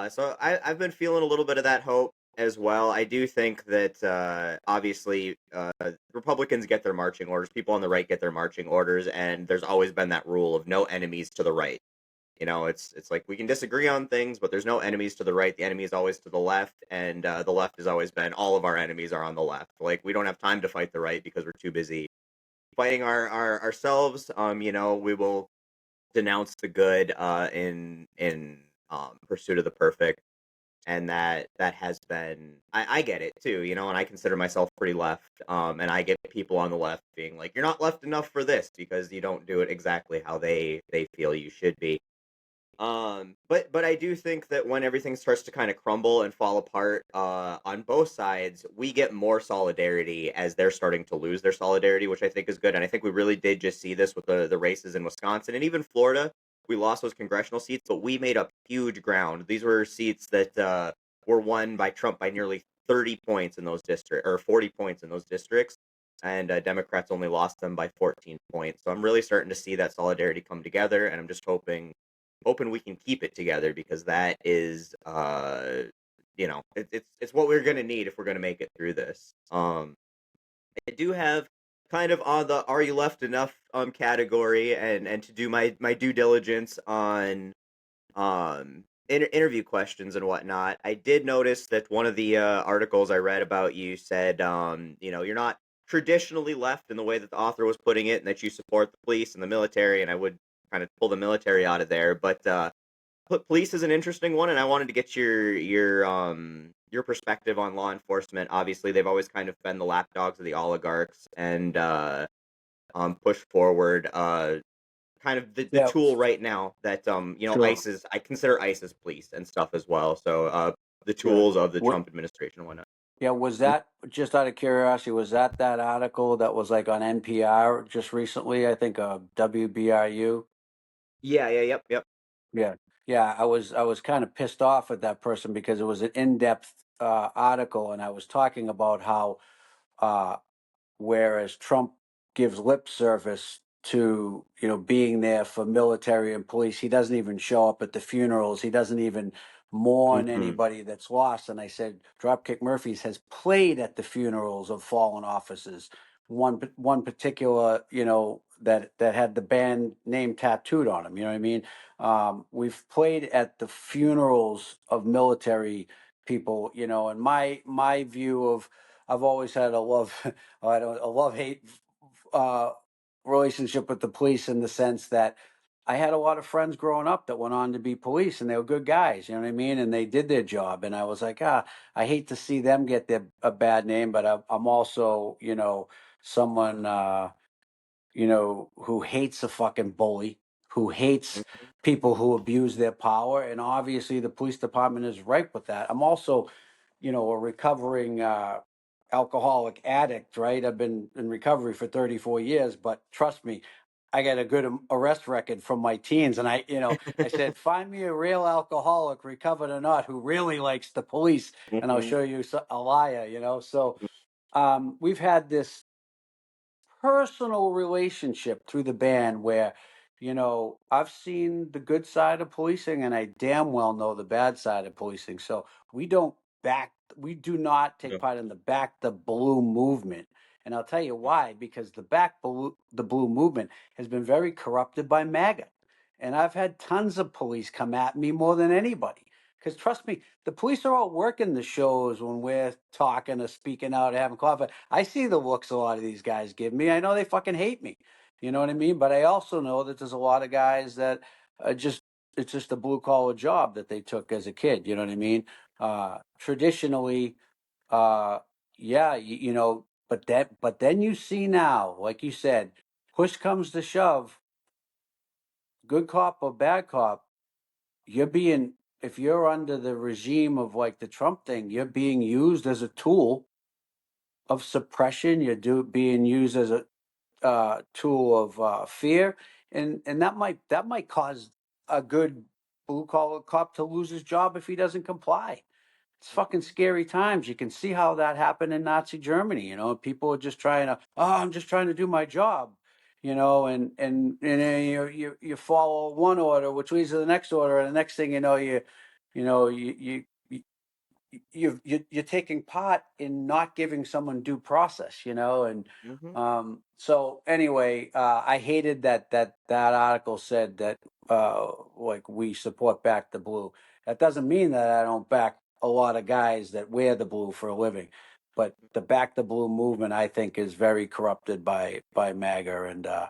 So I've been feeling a little bit of that hope as well. I do think that obviously Republicans get their marching orders, people on the right get their marching orders, and there's always been that rule of no enemies to the right. It's like we can disagree on things, but there's no enemies to the right. The enemy is always to the left, and the left has always been all of our enemies are on the left. Like, we don't have time to fight the right because we're too busy fighting ourselves. We will denounce the good in pursuit of the perfect, and that has been I get it too, and I consider myself pretty left, and I get people on the left being like, you're not left enough for this because you don't do it exactly how they feel you should be. But I do think that when everything starts to kind of crumble and fall apart, on both sides, we get more solidarity as they're starting to lose their solidarity, which I think is good. And I think we really did just see this with the races in Wisconsin and even Florida. We lost those congressional seats, but we made up huge ground. These were seats that were won by Trump by nearly 30 points in those districts, or 40 points in those districts. And Democrats only lost them by 14 points. So I'm really starting to see that solidarity come together, and I'm just hoping we can keep it together, because that is it's what we're going to need if we're going to make it through this. I do have kind of on the are you left enough category, and to do my due diligence on interview questions and whatnot. I did notice that one of the articles I read about you said you're not traditionally left in the way that the author was putting it, and that you support the police and the military, and I would kind of pull the military out of there. But police is an interesting one, and I wanted to get your perspective on law enforcement. Obviously, they've always kind of been the lapdogs of the oligarchs, and push forward kind of the Yeah, tool right now that sure. I consider ICE as police and stuff as well. So the Yeah. tools of the What? Trump administration and whatnot. Yeah. Was that, just out of curiosity? Was that article that was like on NPR just recently? I think WBRU. Yeah, yeah, yep, yep. Yeah. Yeah. I was kind of pissed off at that person because it was an in-depth article, and I was talking about how uh, whereas Trump gives lip service to, being there for military and police, he doesn't even show up at the funerals. He doesn't even mourn Hmm. anybody that's lost. And I said, Dropkick Murphys has played at the funerals of fallen officers. One particular, that had the band name tattooed on him. You know what I mean? We've played at the funerals of military people. And my view of, I've always had a love a love hate uh, relationship with the police, in the sense that I had a lot of friends growing up that went on to be police, and they were good guys. You know what I mean? And they did their job, and I was like, I hate to see them get a bad name, but I'm also, someone. Who hates a fucking bully, who hates Hmm. people who abuse their power. And obviously, the police department is ripe with that. I'm also, a recovering alcoholic addict, right? I've been in recovery for 34 years, but trust me, I got a good arrest record from my teens. And I said, find me a real alcoholic, recovered or not, who really likes the police, and I'll Hmm. show you a liar. So we've had this personal relationship through the band where, I've seen the good side of policing, and I damn well know the bad side of policing. So we do not take Yeah. part in the back the blue movement. And I'll tell you why, because the blue movement has been very corrupted by MAGA. And I've had tons of police come at me more than anybody. Because trust me, the police are all working the shows when we're talking or speaking out or having coffee. I see the looks a lot of these guys give me. I know they fucking hate me. You know what I mean? But I also know that there's a lot of guys that it's just a blue collar job that they took as a kid. You know what I mean? Traditionally, uh, yeah, but then you see now, like you said, push comes to shove, good cop or bad cop, you're being if you're under the regime of like the Trump thing, you're being used as a tool of suppression. Being used as a tool of fear, and that might cause a good blue collar cop to lose his job if he doesn't comply. It's fucking scary times. You can see how that happened in Nazi Germany. People are just trying to, I'm just trying to do my job, and then you follow one order, which leads to the next order, and the next thing you know, you know, you you're taking part in not giving someone due process, and Hmm. so anyway, I hated that article said that like we support back the blue. That doesn't mean that I don't back a lot of guys that wear the blue for a living, but the back the blue movement, I think, is very corrupted by MAGA.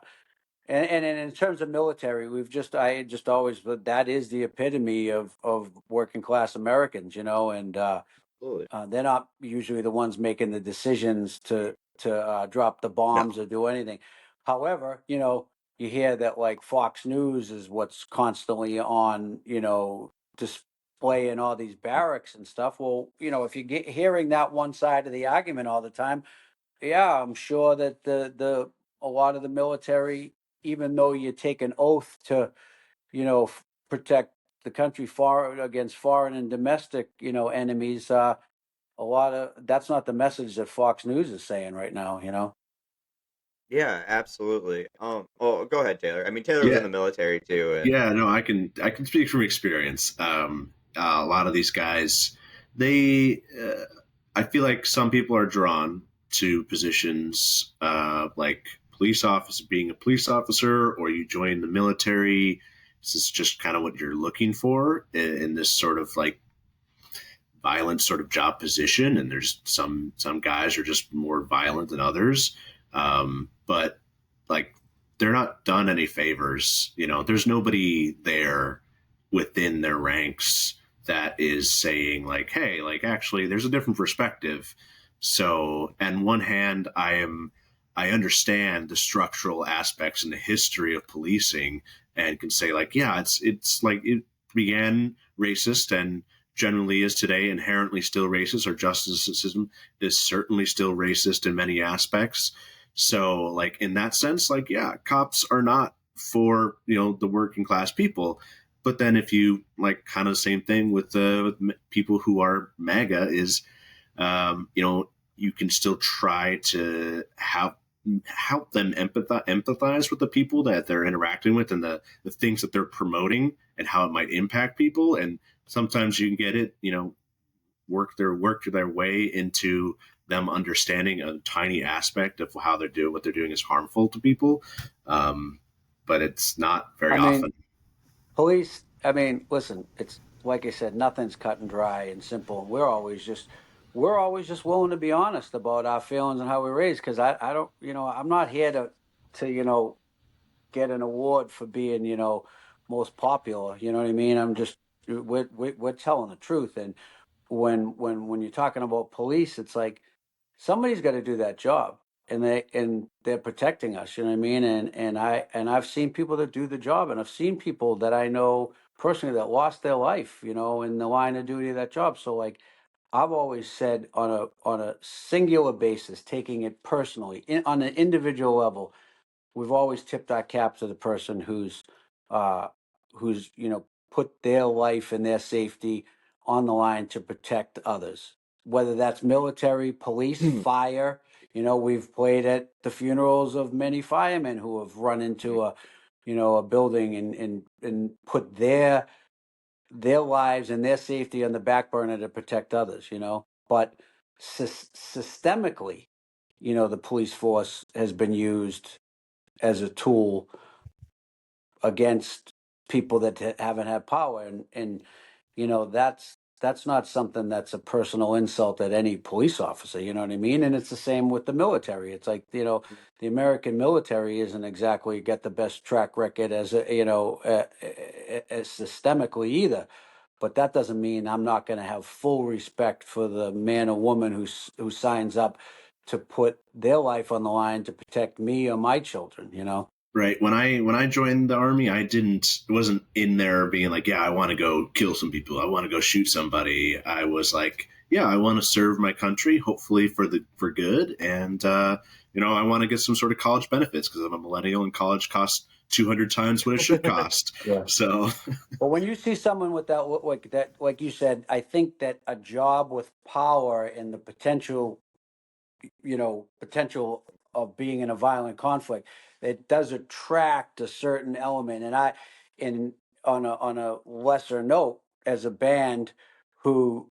And in terms of military, I just always, but that is the epitome of working class Americans, and Absolutely. they're not usually the ones making the decisions to drop the No. bombs or do anything. However, you hear that like Fox News is what's constantly on, displaying all these barracks and stuff. Well, if you get hearing that one side of the argument all the time, yeah, I'm sure that the a lot of the military, even though you take an oath to, protect the country against foreign and domestic, enemies, a lot of that's not the message that Fox News is saying right now. Yeah, absolutely. Oh, go ahead, Taylor. I mean, Taylor was in Yeah, the military too, and yeah. No, I can speak from experience. A lot of these guys, they, I feel like some people are drawn to positions like police officer, being a police officer, or you join the military. This is just kind of what you're looking for in this sort of like violent sort of job position, and there's some guys are just more violent than others. But like, they're not done any favors. There's nobody there within their ranks that is saying like, hey, like, actually there's a different perspective. So on one hand, I understand the structural aspects and the history of policing, and can say like, yeah, it's like it began racist and generally is today inherently still racist. Our justice system is certainly still racist in many aspects. So like, in that sense, like, yeah, cops are not for the working class people. But then if you like, kind of the same thing with the people who are MAGA is, you can still try to help them empathize with the people that they're interacting with, and the things that they're promoting and how it might impact people. And sometimes you can get it, work their way into them understanding a tiny aspect of how what they're doing is harmful to people. But it's not very often. Police, I mean, listen, it's like I said, nothing's cut and dry and simple. And we're always just willing to be honest about our feelings and how we're raised. Because I don't, I'm not here to get an award for being, most popular. You know what I mean? I'm just, we're telling the truth. And when you're talking about police, it's like somebody's got to do that job, and they're protecting us. You know what I mean? And I've seen people that do the job, and I've seen people that I know personally that lost their life, in the line of duty of that job. So like, I've always said on a singular basis, taking it personally, on an individual level, we've always tipped our cap to the person uh, who's put their life and their safety on the line to protect others, whether that's military, police, fire. We've played at the funerals of many firemen who have run into a building and put their lives and their safety on the back burner to protect others. But systemically, the police force has been used as a tool against people that haven't had power, and that's not something that's a personal insult at any police officer. You know what I mean? And it's the same with the military. It's like, the American military isn't exactly got the best track record as as systemically either. But that doesn't mean I'm not going to have full respect for the man or woman who signs up to put their life on the line to protect me or my children. Right. When I joined the army, wasn't in there being like, yeah, I want to go kill some people. I want to go shoot somebody. I was like, yeah, I want to serve my country, hopefully for good. And, I want to get some sort of college benefits because I'm a millennial and college costs 200 times what it should cost. Yeah. So, but when you see someone with that, like you said, I think that a job with power and the potential of being in a violent conflict, it does attract a certain element. And on a lesser note, as a band who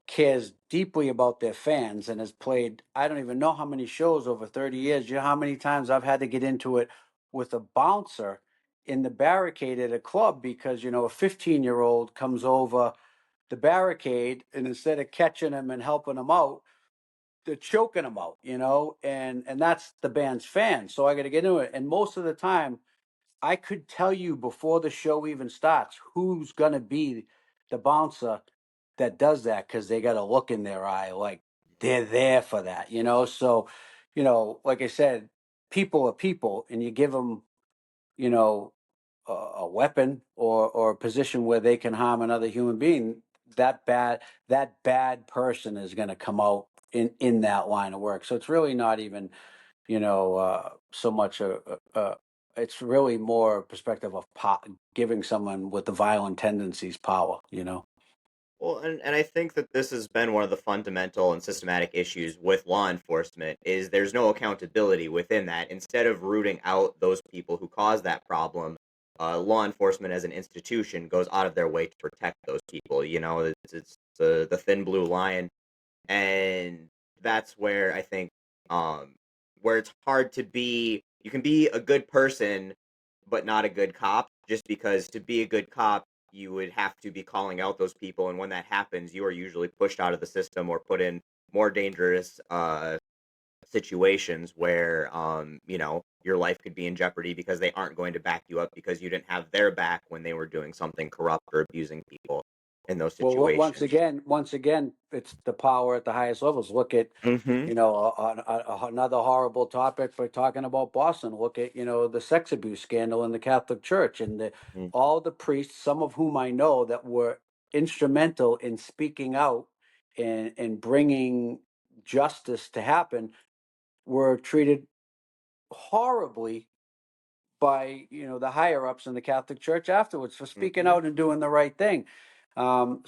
cares deeply about their fans and has played, I don't even know how many shows over 30 years. You know how many times I've had to get into it with a bouncer in the barricade at a club because, a 15-year-old comes over the barricade, and instead of catching him and helping him out, they're choking him out, and that's the band's fans. So I got to get into it. And most of the time, I could tell you before the show even starts who's going to be the bouncer that does that, because they got a look in their eye like they're there for that, So, like I said, people are people, and you give them, you know, a weapon or a position where they can harm another human being, that bad person is going to come out in that line of work. So it's really not even, so much it's really more a perspective of giving someone with the violent tendencies power. Well, and I think that this has been one of the fundamental and systematic issues with law enforcement is there's no accountability within that. Instead of rooting out those people who cause that problem, law enforcement as an institution goes out of their way to protect those people. It's the thin blue line, and that's where I think where it's hard to be. You can be a good person, but not a good cop, just because to be a good cop you would have to be calling out those people, and when that happens, you are usually pushed out of the system or put in more dangerous situations where your life could be in jeopardy because they aren't going to back you up because you didn't have their back when they were doing something corrupt or abusing people in those Well, situations. once again, it's the power at the highest levels. Look at, Mhm. another horrible topic for talking about Boston. Look at, the sex abuse scandal in the Catholic Church, and Mm. all the priests, some of whom I know that were instrumental in speaking out and bringing justice to happen, were treated horribly by the higher ups in the Catholic Church afterwards for speaking Mhm. out and doing the right thing. And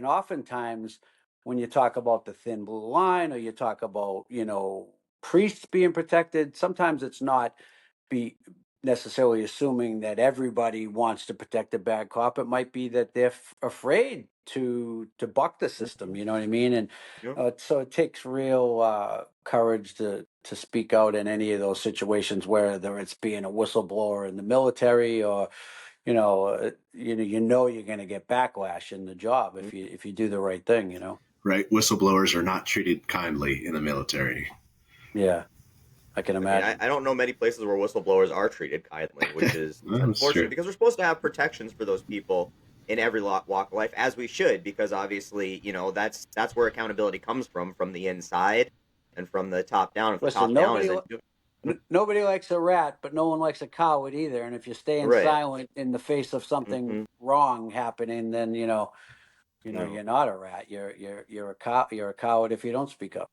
oftentimes when you talk about the thin blue line, or you talk about priests being protected, sometimes it's not be necessarily assuming that everybody wants to protect a bad cop. It might be that they're afraid to buck the system. Mhm. You know what I mean? And Yep. so it takes real courage to speak out in any of those situations, whether it's being a whistleblower in the military, or you're going to get backlash in the job Mhm. if you do the right thing. Right? Whistleblowers are not treated kindly in the military. Yeah, I can I mean, I, imagine. I don't know many places where whistleblowers are treated kindly, which is it's That's unfortunate true. because we're supposed to have protections for those people in every walk of life, as we should, because obviously, that's where accountability comes from the inside and from the top down. If the Listen, top down isn't nobody likes a rat, but no one likes a coward either. And if you're staying right, silent in the face of something hmm wrong happening, then no, you're not a rat. You're a coward if you don't speak up.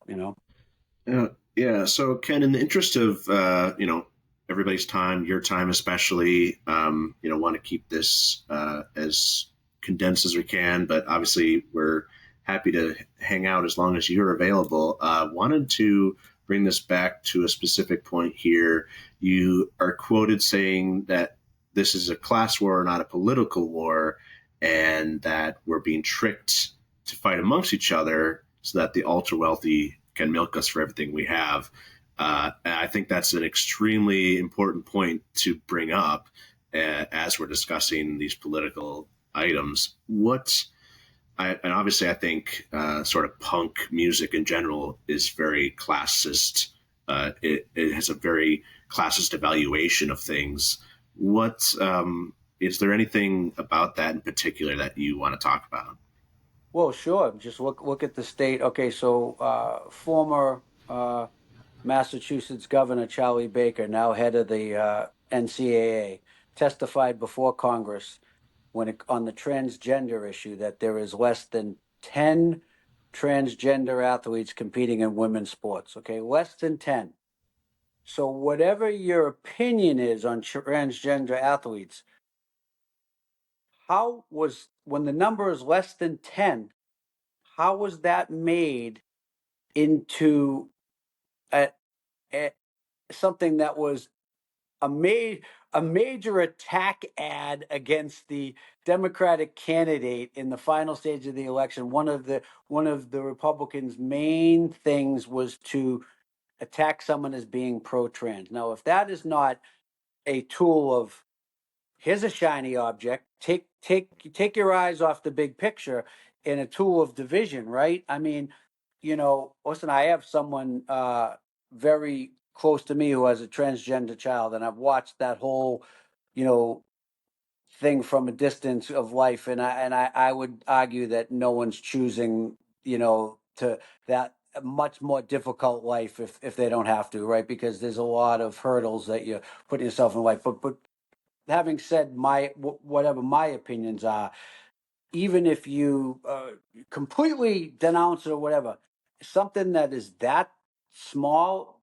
Uh, yeah. So, Ken, in the interest of everybody's time, your time especially, want to keep this as condensed as we can, but obviously we're happy to hang out as long as you're available. Wanted to bring this back to a specific point here. You are quoted saying that this is a class war, not a political war, and that we're being tricked to fight amongst each other so that the ultra wealthy can milk us for everything we have. And I think that's an extremely important point to bring up as we're discussing these political items. And obviously, I think sort of punk music in general is very classist. It has a very classist evaluation of things. What is there anything about that in particular that you want to talk about? Well, sure. Just look at the state. Okay, so former Massachusetts Governor Charlie Baker, now head of the NCAA, testified before Congress on the transgender issue that there is less than 10 transgender athletes competing in women's sports. Okay, less than 10. So whatever your opinion is on transgender athletes, how was when the number is less than 10, how was that made into a, a something that was a a major attack ad against the Democratic candidate in the final stage of the election? One of the Republicans' main things was to attack someone as being pro-trans. Now, if that is not a tool of, here's a shiny object, take your eyes off the big picture, and a tool of division, right? I mean, listen, I have someone very close to me who has a transgender child, and I've watched that whole, you know, thing from a distance of life, and I would argue that no one's choosing, to that a much more difficult life if they don't have to, right? Because there's a lot of hurdles that you put yourself in life. But having said whatever my opinions are, even if you completely denounce it or whatever, something that is that small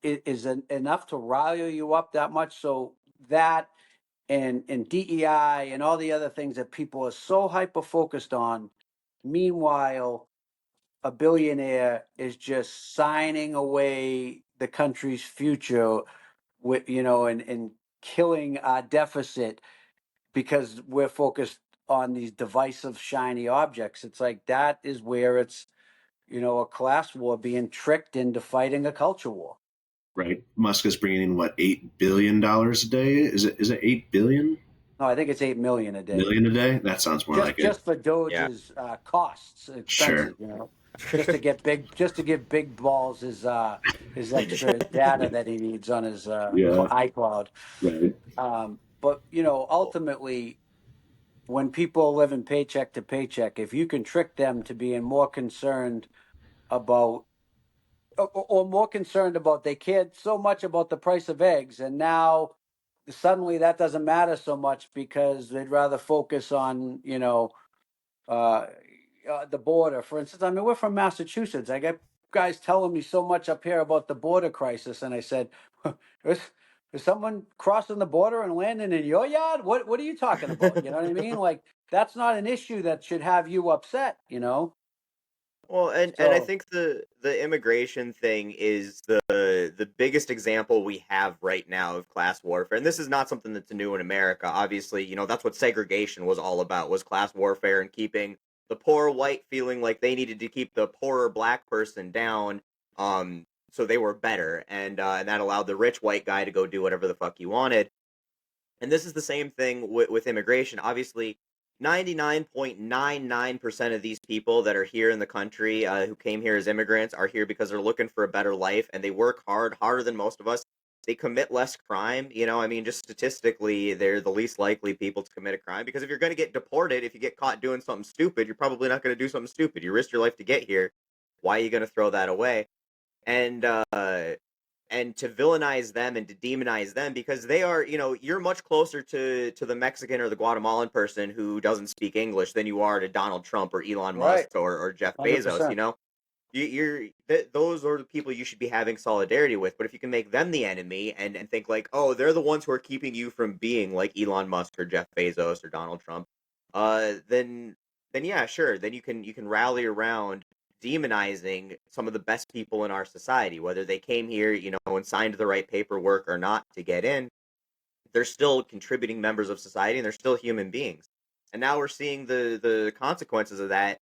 is enough to rile you up that much. So that and DEI and all the other things that people are so hyper focused on. Meanwhile, a billionaire is just signing away the country's future with, and killing our deficit because we're focused on these divisive shiny objects. It's like that is where it's, a class war being tricked into fighting a culture war. Right? Musk is bringing in what $8 billion a day? Is it 8 billion? No, I think it's 8 million a day. Million a day? That sounds more like it. Just for Doge's expenses, Sure. you know, just to give Big Balls his extra data that he needs on his Yeah. iCloud. Right. But you know, ultimately, when people are living paycheck to paycheck, if you can trick them to being more concerned about or more concerned about, they cared so much about the price of eggs, and now suddenly that doesn't matter so much because they'd rather focus on, you know, uh, the border. For instance, I mean, we're from Massachusetts. I get guys telling me so much up here about the border crisis, and I said, is, is someone crossing the border and landing in your yard? What are you talking about? You know what I mean? Like, that's not an issue that should have you upset, you know? Well, and I So, think the immigration thing is the biggest example we have right now of class warfare. And this is not something that's new in America. Obviously, you know, that's what segregation was all about, was class warfare and keeping the poor white feeling like they needed to keep the poorer black person down, so they were better, and that allowed the rich white guy to go do whatever the fuck he wanted. And this is the same thing with immigration. Obviously, 99.99% of these people that are here in the country, who came here as immigrants, are here because they're looking for a better life, and they work hard, harder than most of us. They commit less crime. You know, I mean, just statistically, they're the least likely people to commit a crime, because if you're going to get deported, if you get caught doing something stupid, you're probably not going to do something stupid. You risked your life to get here. Why are you going to throw that away? And and to villainize them and to demonize them, because they are, you know, you're much closer to the Mexican or the Guatemalan person who doesn't speak English than you are to Donald Trump or Elon right, Musk or Jeff Bezos. You 100%. know, those are the people you should be having solidarity with. But if you can make them the enemy and think like, oh, they're the ones who are keeping you from being like Elon Musk or Jeff Bezos or Donald Trump, then yeah, sure, then you can rally around demonizing some of the best people in our society, whether they came here, you know, and signed the right paperwork or not to get in. They're still contributing members of society, and they're still human beings. And now we're seeing the consequences of that.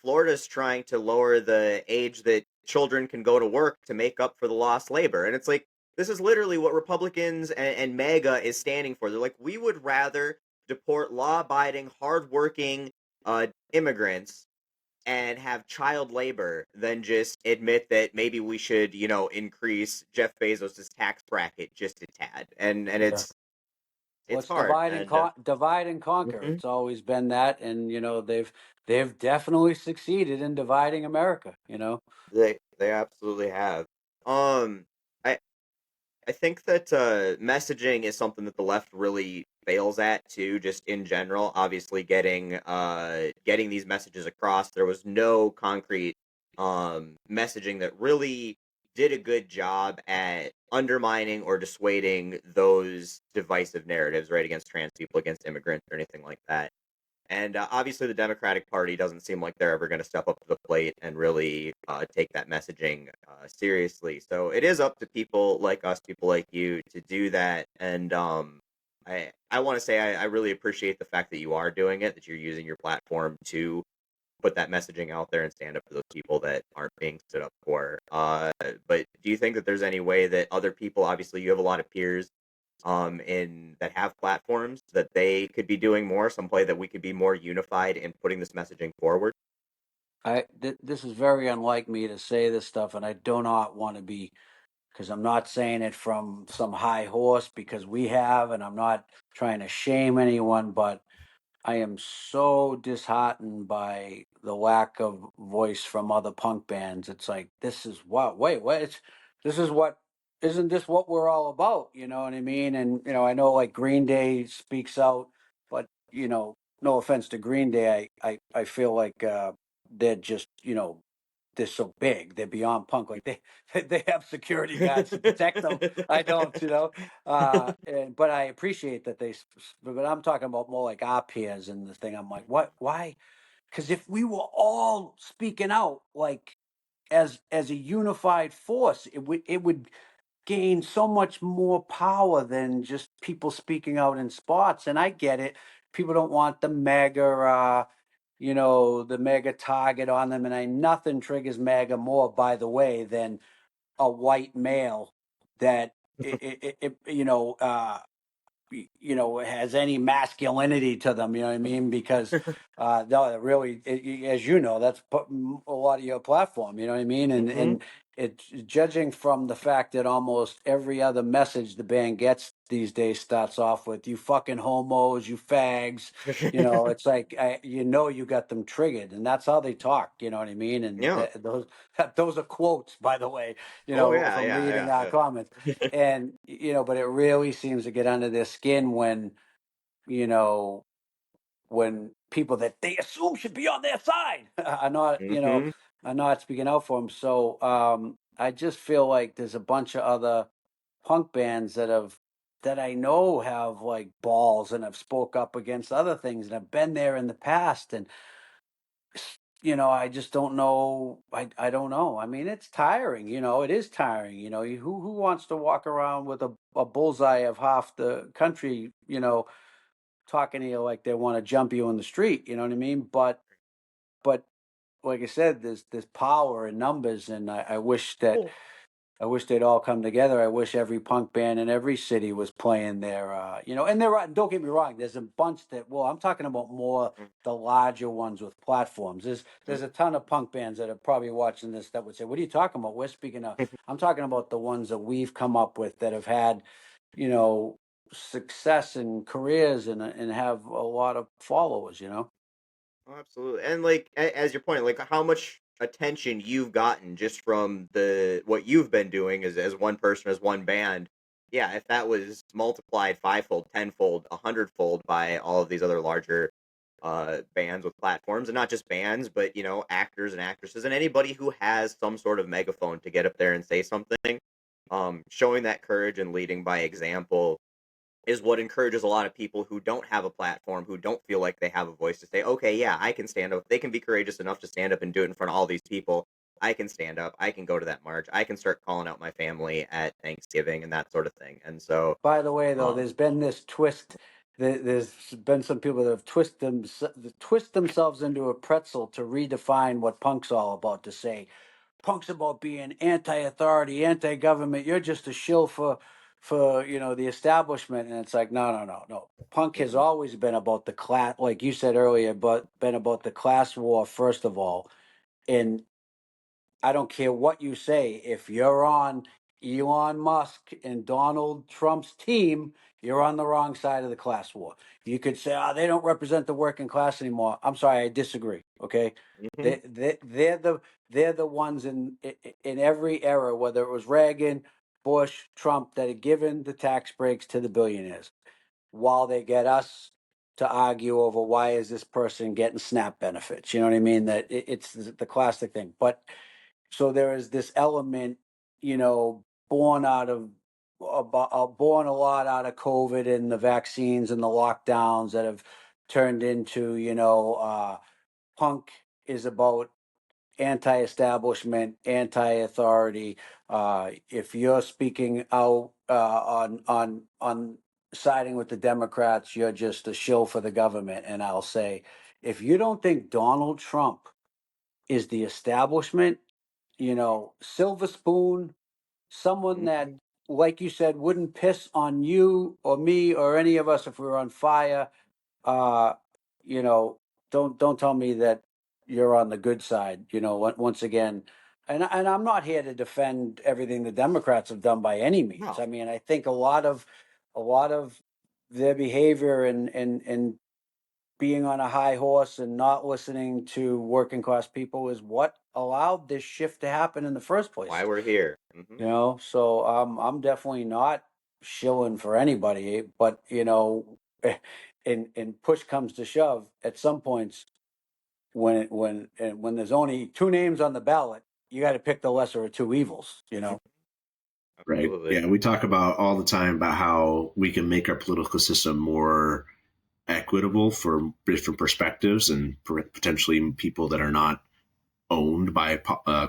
Florida's trying to lower the age that children can go to work to make up for the lost labor, and it's like, this is literally what Republicans and MAGA is standing for. They're like, we would rather deport law-abiding, hardworking immigrants and have child labor than just admit that maybe we should, you know, increase Jeff Bezos's tax bracket just a tad. And Yeah. it's Let's hard. And divide and conquer. Mhm. It's always been that, and you know they've definitely succeeded in dividing America. You know, They absolutely have. Um, I I think that messaging is something that the left really fails at too, just in general. Obviously, getting these messages across. There was no concrete messaging that really did a good job at undermining or dissuading those divisive narratives, right, against trans people, against immigrants, or anything like that. And obviously, the Democratic Party doesn't seem like they're ever going to step up to the plate and really take that messaging seriously. So it is up to people like us, people like you, to do that. And I want to say I really appreciate the fact that you are doing it, that you're using your platform to put that messaging out there and stand up for those people that aren't being stood up for. But do you think that there's any way that other people, obviously, you have a lot of peers in that have platforms, that they could be doing more, some play that we could be more unified in putting this messaging forward? this is very unlike me to say this stuff, and I do not want to be, because I'm not saying it from some high horse, because we have, and I'm not trying to shame anyone, but I am so disheartened by the lack of voice from other punk bands. It's like, this is what, wait, what? This is what, isn't this what we're all about? You know what I mean? And, you know, I know like Green Day speaks out, but, you know, no offense to Green Day, I feel like they're just, you know, they're so big. They're beyond punk. Like they have security guards to protect them. I don't, you know. But I appreciate that but I'm talking about more like our peers and the thing. I'm like, what? Why? Because if we were all speaking out like as a unified force, it would gain so much more power than just people speaking out in spots. And I get it. People don't want the mega, you know, the mega target on them. And nothing triggers MAGA more, by the way, than a white male that, you know, you know, has any masculinity to them. You know what I mean? Because no, really, as you know, that's a lot of your platform. You know what I mean? And it's judging from the fact that almost every other message the band gets these days starts off with "you fucking homos, you fags." You know, it's like you know you got them triggered, and that's how they talk. You know what I mean? And Yeah. those are quotes, by the way. You Oh know, yeah, from reading yeah, our yeah. comments. And you know, but it really seems to get under their skin when, you know, when people that they assume should be on their side are not, you know, hmm are not speaking out for them. So I just feel like there's a bunch of other punk bands that I know have like balls and have spoke up against other things and have been there in the past. And you know, I just don't know. I don't know. I mean, it's tiring. You know, it is tiring. You know, who wants to walk around with a bullseye of half the country? You know, talking to you like they want to jump you in the street. You know what I mean? But like I said, there's power in numbers, and I wish they'd all come together. I wish every punk band in every city was playing their, you know, and don't get me wrong, there's a bunch well, I'm talking about more the larger ones with platforms. There's a ton of punk bands that are probably watching this that would say, what are you talking about? We're speaking of, I'm talking about the ones that we've come up with that have had, you know, success and careers and have a lot of followers, you know? Oh, absolutely. And like as your point, like how much attention you've gotten just from the what you've been doing as one person, as one band. Yeah, if that was multiplied fivefold, tenfold, 100-fold by all of these other larger bands with platforms, and not just bands, but actors and actresses and anybody who has some sort of megaphone to get up there and say something, showing that courage and leading by example is what encourages a lot of people who don't have a platform, who don't feel like they have a voice to say, okay, yeah, I can stand up. They can be courageous enough to stand up and do it in front of all these people. I can stand up. I can go to that march. I can start calling out my family at Thanksgiving and that sort of thing. And so, By the way, though, um, there's been this twist. There's been some people that have twist themselves into a pretzel to redefine what punk's all about. To say punk's about being anti-authority, anti-government. You're just a shill for you know the establishment, and it's like no. Punk has mhm, always been about the class, like you said earlier, but been about the class war first of all, and I don't care what you say. If you're on Elon Musk and Donald Trump's team, you're on the wrong side of the class war. You could say, oh, they don't represent the working class anymore. I'm sorry, I disagree. Okay, mhm. they're the ones in every era, whether it was Reagan, Bush, Trump, that had given the tax breaks to the billionaires, while they get us to argue over why is this person getting SNAP benefits. You know what I mean? That it's the classic thing, but so there is this element, you know, born out of born a lot out of COVID and the vaccines and the lockdowns that have turned into, you know, punk is about anti-establishment, anti-authority. If you're speaking out on siding with the Democrats, you're just a shill for the government. And I'll say, if you don't think Donald Trump is the establishment, you know, silver spoon, someone that, Mhm. like you said, wouldn't piss on you or me or any of us if we were on fire. Uh, you know, don't tell me that you're on the good side. You know, once again, and I'm not here to defend everything the Democrats have done by any means. No. I mean, I think a lot of their behavior and being on a high horse and not listening to working class people is what allowed this shift to happen in the first place. Why we're here. You know, so I'm definitely not shilling for anybody, but you know, and push comes to shove, at some points when there's only two names on the ballot, you got to pick the lesser of two evils. You Mhm. know. Right. Absolutely. Yeah, we talk about all the time about how we can make our political system more equitable for different perspectives and potentially people that are not owned by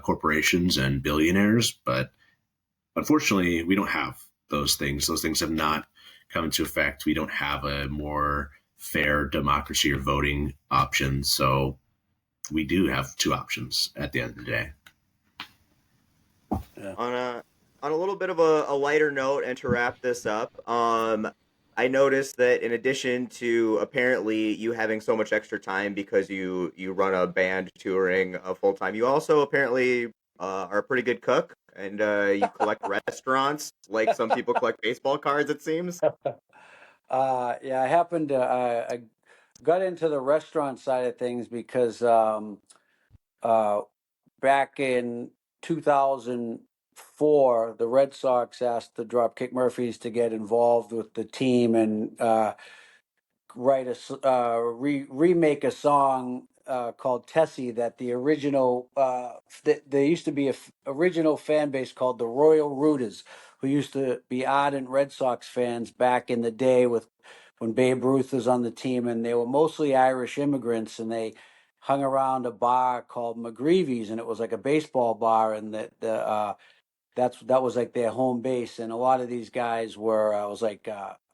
corporations and billionaires. But unfortunately, we don't have those things. Those things have not come into effect. We don't have a more fair democracy or voting option. So we do have two options at the end of the day. Yeah. On a little bit of a lighter note, and to wrap this up, I noticed that in addition to apparently you having so much extra time because you run a band touring full time, you also apparently are a pretty good cook and you collect restaurants like some people collect baseball cards. It seems. Yeah, I happened to I got into the restaurant side of things because uh, back in 2004, the Red Sox asked the Dropkick Murphys to get involved with the team and write remake a song called Tessie that the original there used to be a original fan base called the Royal Rooters, who used to be ardent Red Sox fans back in the day with when Babe Ruth was on the team, and they were mostly Irish immigrants, and they hung around a bar called McGreevy's, and it was like a baseball bar, and that was like their home base. And a lot of these guys were was like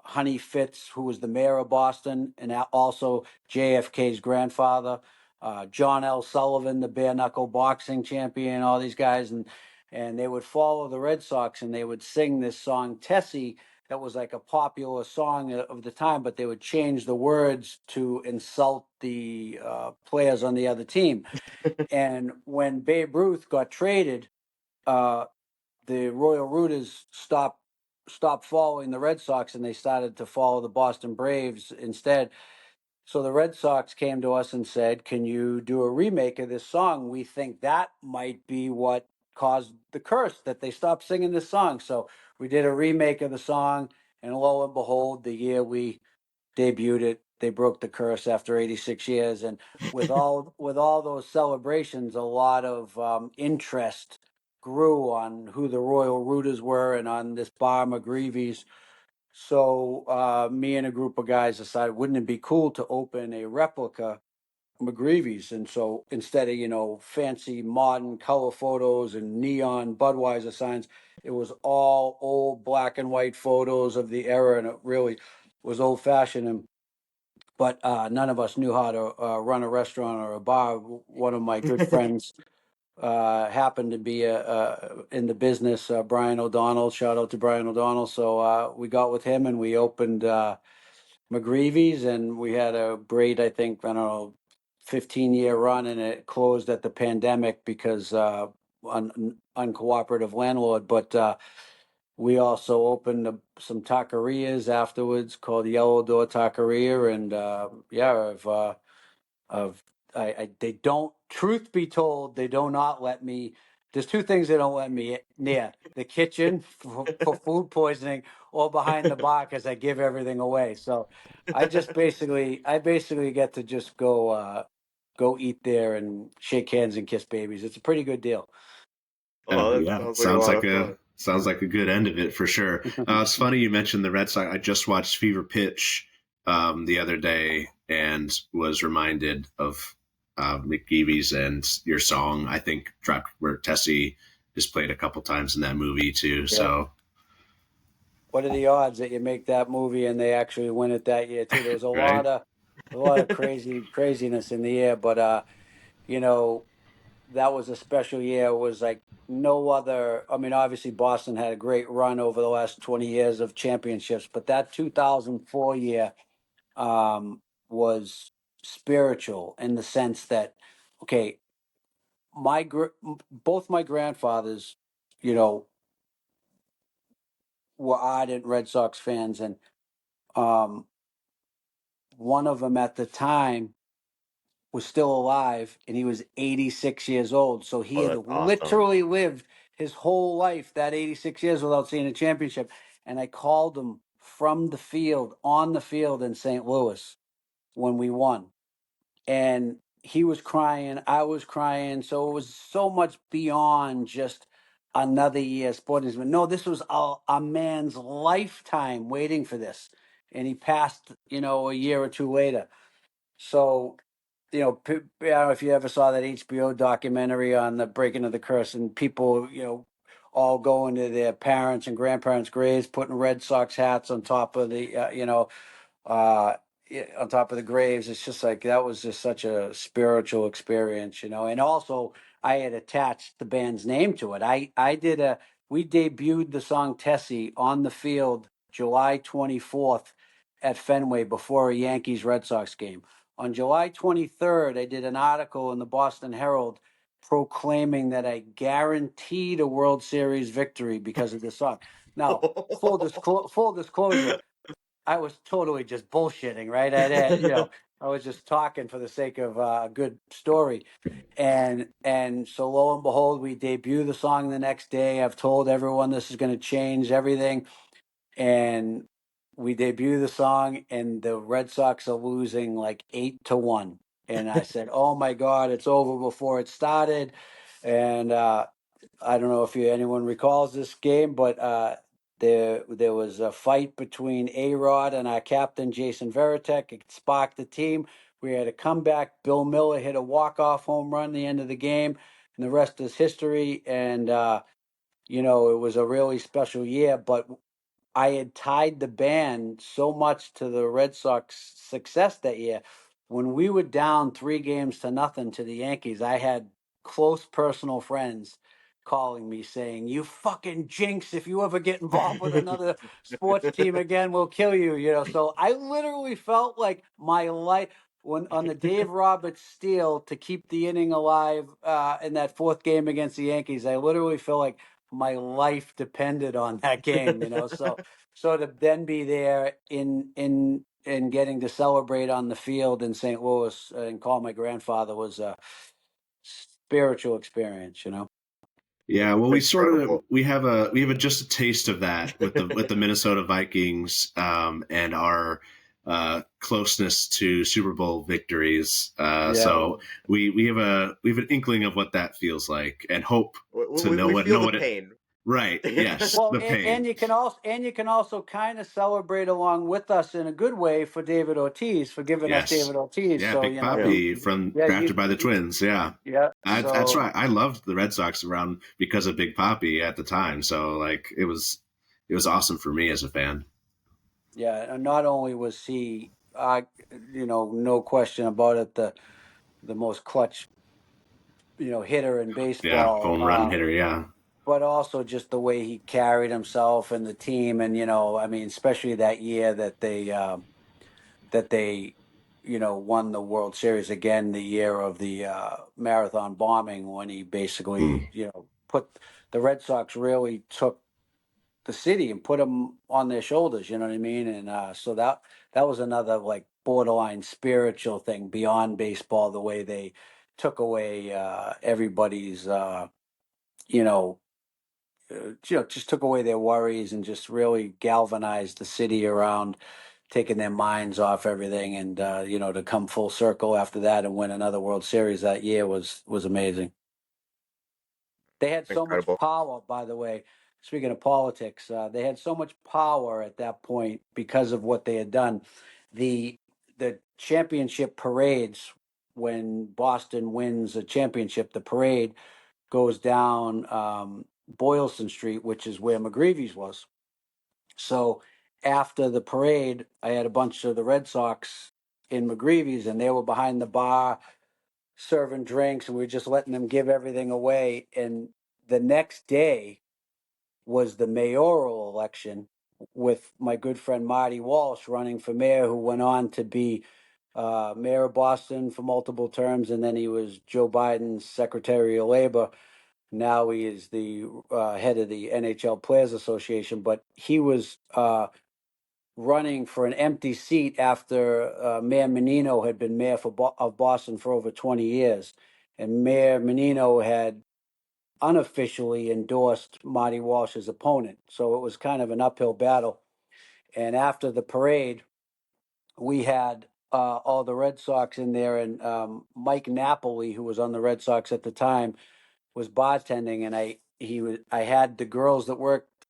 Honey Fitz, who was the mayor of Boston, and also JFK's grandfather, John L. Sullivan, the bare knuckle boxing champion, all these guys, and they would follow the Red Sox and they would sing this song Tessie that was like a popular song of the time, but they would change the words to insult the players on the other team. And when Babe Ruth got traded, uh, the Royal Rooters stopped following the Red Sox and they started to follow the Boston Braves instead. So the Red Sox came to us and said, "Can you do a remake of this song? We think that might be what caused the curse that they stopped singing this song." So we did a remake of the song, and lo and behold, the year we debuted it, they broke the curse after 86 years. And with all those celebrations, a lot of interest grew on who the Royal Rooters were and on this bar McGreevy's. So me and a group of guys decided, wouldn't it be cool to open a replica McGreevy's? And so instead of fancy modern color photos and neon Budweiser signs, it was all old black and white photos of the era, and it really was old fashioned. And but none of us knew how to run a restaurant or a bar. One of my good friends happened to be in the business, Brian O'Donnell. Shout out to Brian O'Donnell. So we got with him and we opened McGreevy's, and we had a great, I think, I don't know, 15-year run, and it closed at the pandemic because uncooperative landlord. But we also opened some taquerias afterwards called Yellow Door Taqueria, and yeah, of they don't. Truth be told, they do not let me. There's two things they don't let me near: the kitchen for food poisoning, or behind the bar because I give everything away. So I basically get to just go eat there and shake hands and kiss babies. It's a pretty good deal. Oh, that Yeah, sounds like a lot of fun. sounds like a good end of it for sure. It's funny you mentioned the Red Sox. I just watched Fever Pitch the other day and was reminded of McGeevy's and your song. I think Drop where Tessie is played a couple times in that movie too. Yeah. So What are the odds that you make that movie and they actually win it that year too? There was right, a lot of craziness in the air, but you know, that was a special year. It was like no other. I mean, obviously Boston had a great run over the last 20 years of championships, but that 2004 year was spiritual in the sense that, okay, both my grandfathers, you know, were ardent Red Sox fans, and um, one of them at the time was still alive and he was 86 years old. So he Oh, had that's awesome. literally lived his whole life, that 86 years, without seeing a championship. And I called him from the field, on the field in St. Louis when we won. And he was crying, I was crying. So it was so much beyond just another year sporting event. No, this was a man's lifetime waiting for this. And he passed, a year or two later. So I don't know if you ever saw that HBO documentary on the breaking of the curse, and people, all going to their parents' and grandparents' graves, putting Red Sox hats on top of the, uh, on top of the graves. It's just like that was just such a spiritual experience, And also, I had attached the band's name to it. We debuted the song Tessie on the field July 24th, at Fenway before a Yankees Red Sox game. On July 23rd, I did an article in the Boston Herald proclaiming that I guaranteed a World Series victory because of this song. Now, full disclosure, I was totally just bullshitting, right? I was just talking for the sake of a good story. And so lo and behold, we debut the song the next day. I've told everyone this is going to change everything. And we debut the song, and the Red Sox are losing like 8-1. And I said, "Oh my God, it's over before it started." And I don't know if anyone recalls this game, but there was a fight between A-Rod and our captain Jason Veritek. It sparked the team. We had a comeback. Bill Miller hit a walk-off home run at the end of the game, and the rest is history. And it was a really special year. But I had tied the band so much to the Red Sox success that year. When we were down 3-0 to the Yankees, I had close personal friends calling me saying, "You fucking jinx, if you ever get involved with another sports team again, we'll kill you." So I literally felt like my life when on the Dave Roberts steal to keep the inning alive in that fourth game against the Yankees. I literally felt like my life depended on that game. So to then be there in getting to celebrate on the field in St. Louis and call my grandfather was a spiritual experience. Yeah, well, Incredible. we have just a taste of that with the Minnesota Vikings, and our closeness to Super Bowl victories. Yeah. So we have an inkling of what that feels like, and hope to know We what feel know the what it. pain. Right. Yes. Well, The pain. and you can also kind of celebrate along with us in a good way for David Ortiz for giving us Yes. David Ortiz. Yeah. So Big Papi from drafted by the Twins. Yeah. Yeah. That's So right. I loved the Red Sox around because of Big Papi at the time. So like it was awesome for me as a fan. yeah, and not only was he, no question about it, the most clutch, hitter in Yeah. Home run baseball. hitter. Yeah. But also just the way he carried himself and the team, and I mean, especially that year that they won the World Series again, the year of the marathon bombing, when he basically put the Red Sox really took the city and put them on their shoulders. You know what I mean? And so that was another like borderline spiritual thing beyond baseball. The way they took away everybody's you know just took away their worries and just really galvanized the city around taking their minds off everything. And to come full circle after that and win another World Series that year was amazing. They had so much Incredible. power, by the way. Speaking of politics, they had so much power at that point because of what they had done. The championship parades, when Boston wins a championship, the parade goes down Boylston Street, which is where McGreevy's was. So after the parade, I had a bunch of the Red Sox in McGreevy's, and they were behind the bar serving drinks, and we were just letting them give everything away. And the next day was the mayoral election with my good friend Marty Walsh running for mayor, who went on to be mayor of Boston for multiple terms, and then he was Joe Biden's Secretary of Labor. Now he is the head of the NHL Players Association, but he was running for an empty seat after Mayor Menino had been mayor of Boston for over 20 years. And Mayor Menino had unofficially endorsed Marty Walsh's opponent. So it was kind of an uphill battle. And after the parade, we had all the Red Sox in there, and Mike Napoli, who was on the Red Sox at the time, was bartending, and I had the girls that worked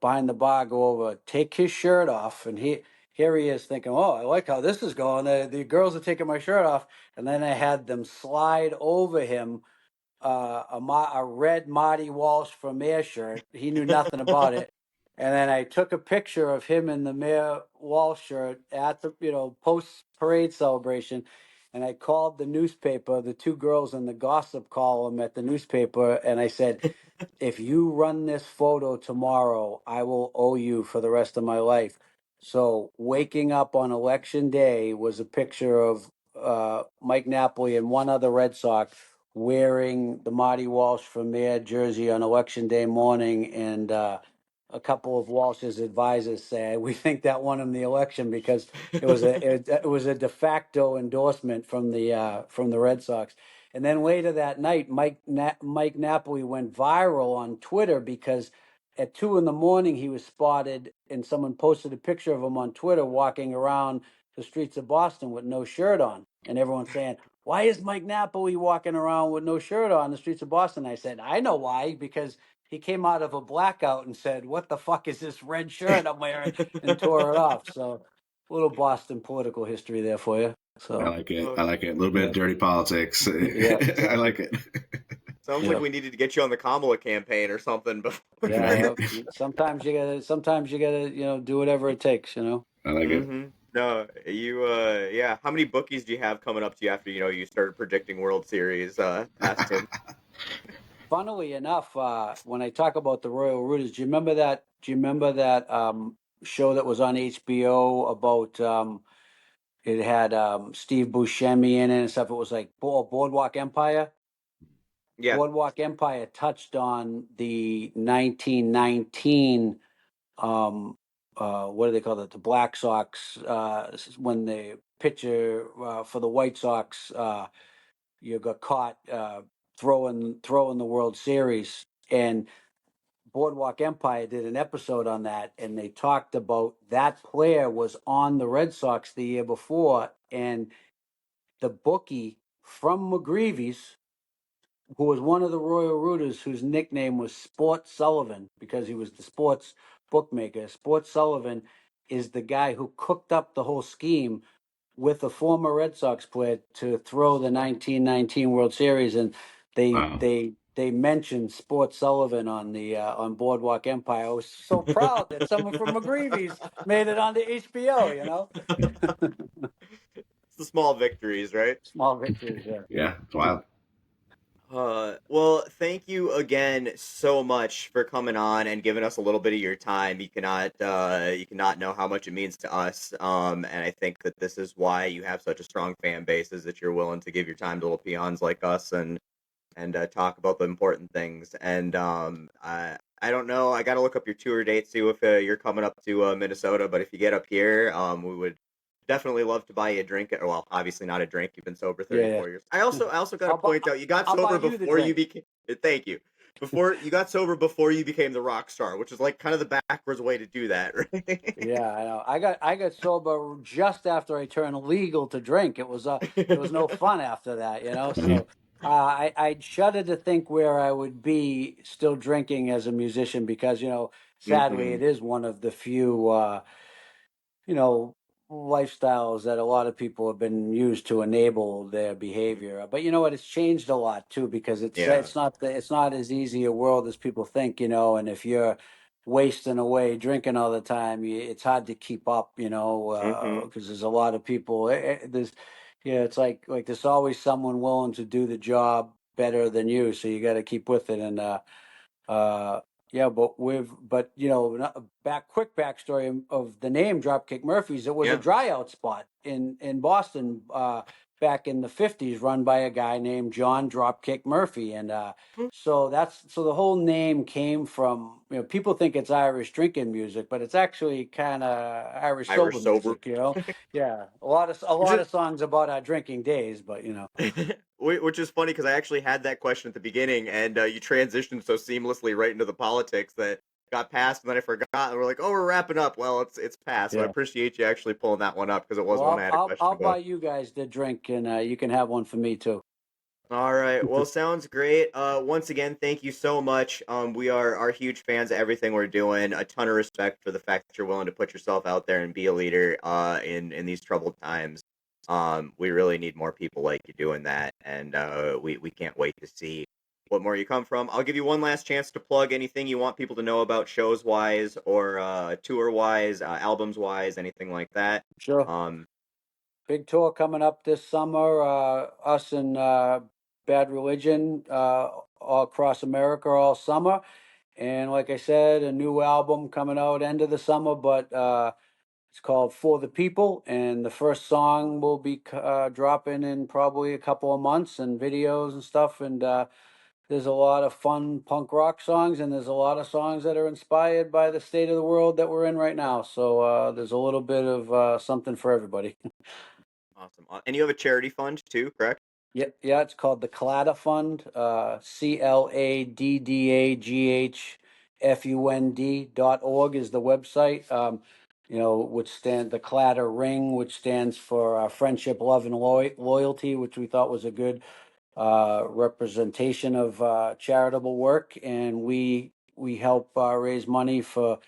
behind the bar go over, take his shirt off, and here he is thinking, "Oh, I like how this is going. The girls are taking my shirt off," and then I had them slide over him a red Marty Walsh for mayor shirt. He knew nothing about it. And then I took a picture of him in the Mayor Walsh shirt at the post parade celebration, and I called the newspaper, the two girls in the gossip column at the newspaper, and I said, "If you run this photo tomorrow, I will owe you for the rest of my life." So waking up on election day was a picture of Mike Napoli and one other Red Sox wearing the Marty Walsh Vermeer jersey on election day morning, and a couple of Walsh's advisors say we think that won him the election because it was a de facto endorsement from the Red Sox. And then later that night, Mike Napoli went viral on Twitter because at 2 a.m. he was spotted, and someone posted a picture of him on Twitter walking around the streets of Boston with no shirt on, and everyone's saying, "Why is Mike Napoli walking around with no shirt on the streets of Boston?" I said, "I know why, because he came out of a blackout and said, 'What the fuck is this red shirt I'm wearing?' and tore it off." So, a little Boston political history there for you. I So, like it. Oh, I like it. A little bit yeah, of dirty politics. yeah, I exactly. like it. sounds like Yeah, we needed to get you on the Kamala campaign or something before. yeah. Sometimes you gotta, do whatever it takes. I like it. Mm-hmm. No, yeah. How many bookies do you have coming up to you after you started predicting World Series past him? Funnily enough, when I talk about the Royal Rooters, do you remember that? Do you remember that show that was on HBO about? It had Steve Buscemi in it and stuff. It was like Boardwalk Empire. Yeah. Boardwalk Empire touched on the 1919. What do they call it? The Black Sox. When the pitcher for the White Sox, you got caught throwing the World Series, and Boardwalk Empire did an episode on that, and they talked about that player was on the Red Sox the year before, and the bookie from McGreevy's, who was one of the Royal Rooters, whose nickname was Sport Sullivan because he was the sports bookmaker. Sport Sullivan is the guy who cooked up the whole scheme with a former Red Sox player to throw the 1919 World Series, and they Wow. they they mentioned Sport Sullivan on Boardwalk Empire. I was so proud that someone from McGreevy's made it onto HBO. It's the small victories, right? Small victories. Yeah. Yeah, it's wild. Well, thank you again so much for coming on and giving us a little bit of your time. You cannot know how much it means to us. And I think that this is why you have such a strong fan base, is that you're willing to give your time to little peons like us and talk about the important things. And I don't know. I got to look up your tour dates, see if you're coming up to Minnesota. But if you get up here, we would definitely love to buy you a drink. Well, obviously not a drink. You've been sober Yeah. 34 years. I also got to I'll, bu- point out you got I'll buy sober you the before you drink. became. Thank you. Before you got sober before you became the rock star, which is like kind of the backwards way to do that, right? Yeah, I know. I got sober just after I turned legal to drink. It was no fun after that. Mhm. So I shudder to think where I would be still drinking as a musician because sadly Hmm. it is one of the few you know, lifestyles that a lot of people have been used to enable their behavior. But you know what? It's changed a lot too because Yeah. it's not as easy a world as people think. And if you're wasting away drinking all the time, it's hard to keep up. Hmm. Because there's a lot of people. There's it's like there's always someone willing to do the job better than you, so you got to keep with it. And uh, yeah, but quick backstory of the name Dropkick Murphys. It was a Yeah. dry out spot in Boston back in the 50s, run by a guy named John Dropkick Murphy, and so the whole name came from people think it's Irish drinking music, but it's actually kind of Irish sober Irish sober. music. Yeah, a lot Which of songs about our drinking days, but Which is funny because I actually had that question at the beginning, and you transitioned so seamlessly right into the politics that got past, and then I forgot. And we're like, "Oh, we're wrapping up." Well, it's past, so I yeah. appreciate you actually pulling that one up because it was one I Well, had a I'll question buy about. you guys the drink, and you can have one for me too. All right, well, sounds great. Once again, thank you so much. We are huge fans of everything we're doing. A ton of respect for the fact that you're willing to put yourself out there and be a leader. In these troubled times. We really need more people like you doing that, and we can't wait to see what more you come from. I'll give you one last chance to plug anything you want people to know about shows wise or tour wise, albums wise, anything like that. Sure. Um, Big tour coming up this summer. Us and Bad Religion all across America all summer. And like I said, a new album coming out end of the summer, but It's called For the People, and the first song will be dropping in probably a couple of months, and videos and stuff. And there's a lot of fun punk rock songs, and there's a lot of songs that are inspired by the state of the world that we're in right now. So there's a little bit of something for everybody. Awesome. And you have a charity fund too, correct? Yeah, it's called the Claddagh Fund, CLADDAGHFUND.org is the website. Which stand the Claddagh Ring, which stands for friendship, love, and loyalty, which we thought was a good representation of charitable work. And we help raise money for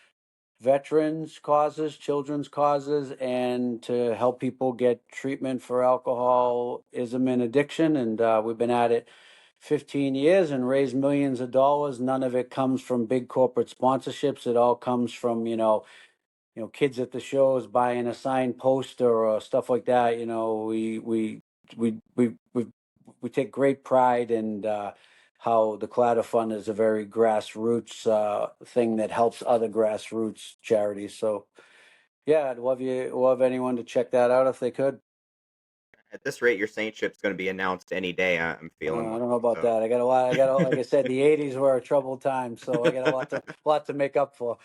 veterans causes, children's causes, and to help people get treatment for alcoholism and addiction. And we've been at it 15 years and raised millions of dollars. None of it comes from big corporate sponsorships. It all comes from, kids at the shows buying a signed poster or stuff like that. We take great pride in how the Claddagh Fund is a very grassroots thing that helps other grassroots charities. So, yeah, I'd love anyone to check that out if they could. At this rate, your saintship's going to be announced any day. I'm feeling I like. don't know about that. I got a lot. Like I said, the '80s were a troubled time, so I got lot to make up for.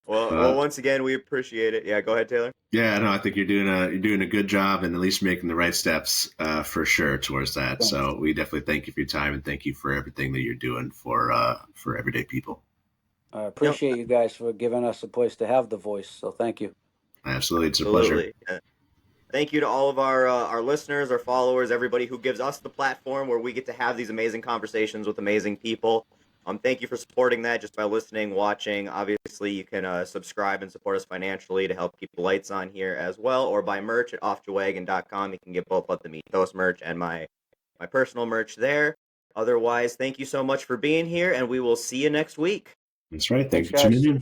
Well, once again, we appreciate it. Yeah, go ahead, Taylor. Yeah, no, I think you're doing a good job and at least making the right steps for sure towards that. Thanks. So we definitely thank you for your time and thank you for everything that you're doing for everyday people. I appreciate you guys for giving us a place to have the voice. So thank you. Absolutely, it's a pleasure. Thank you to all of our listeners, our followers, everybody who gives us the platform where we get to have these amazing conversations with amazing people. Thank you for supporting that just by listening, watching. Obviously, you can subscribe and support us financially to help keep the lights on here as well, or buy merch at offjawagon.com. You can get both Let the Meat Toast merch and my personal merch there. Otherwise, thank you so much for being here, and we will see you next week. That's right. Thanks for guys. tuning in.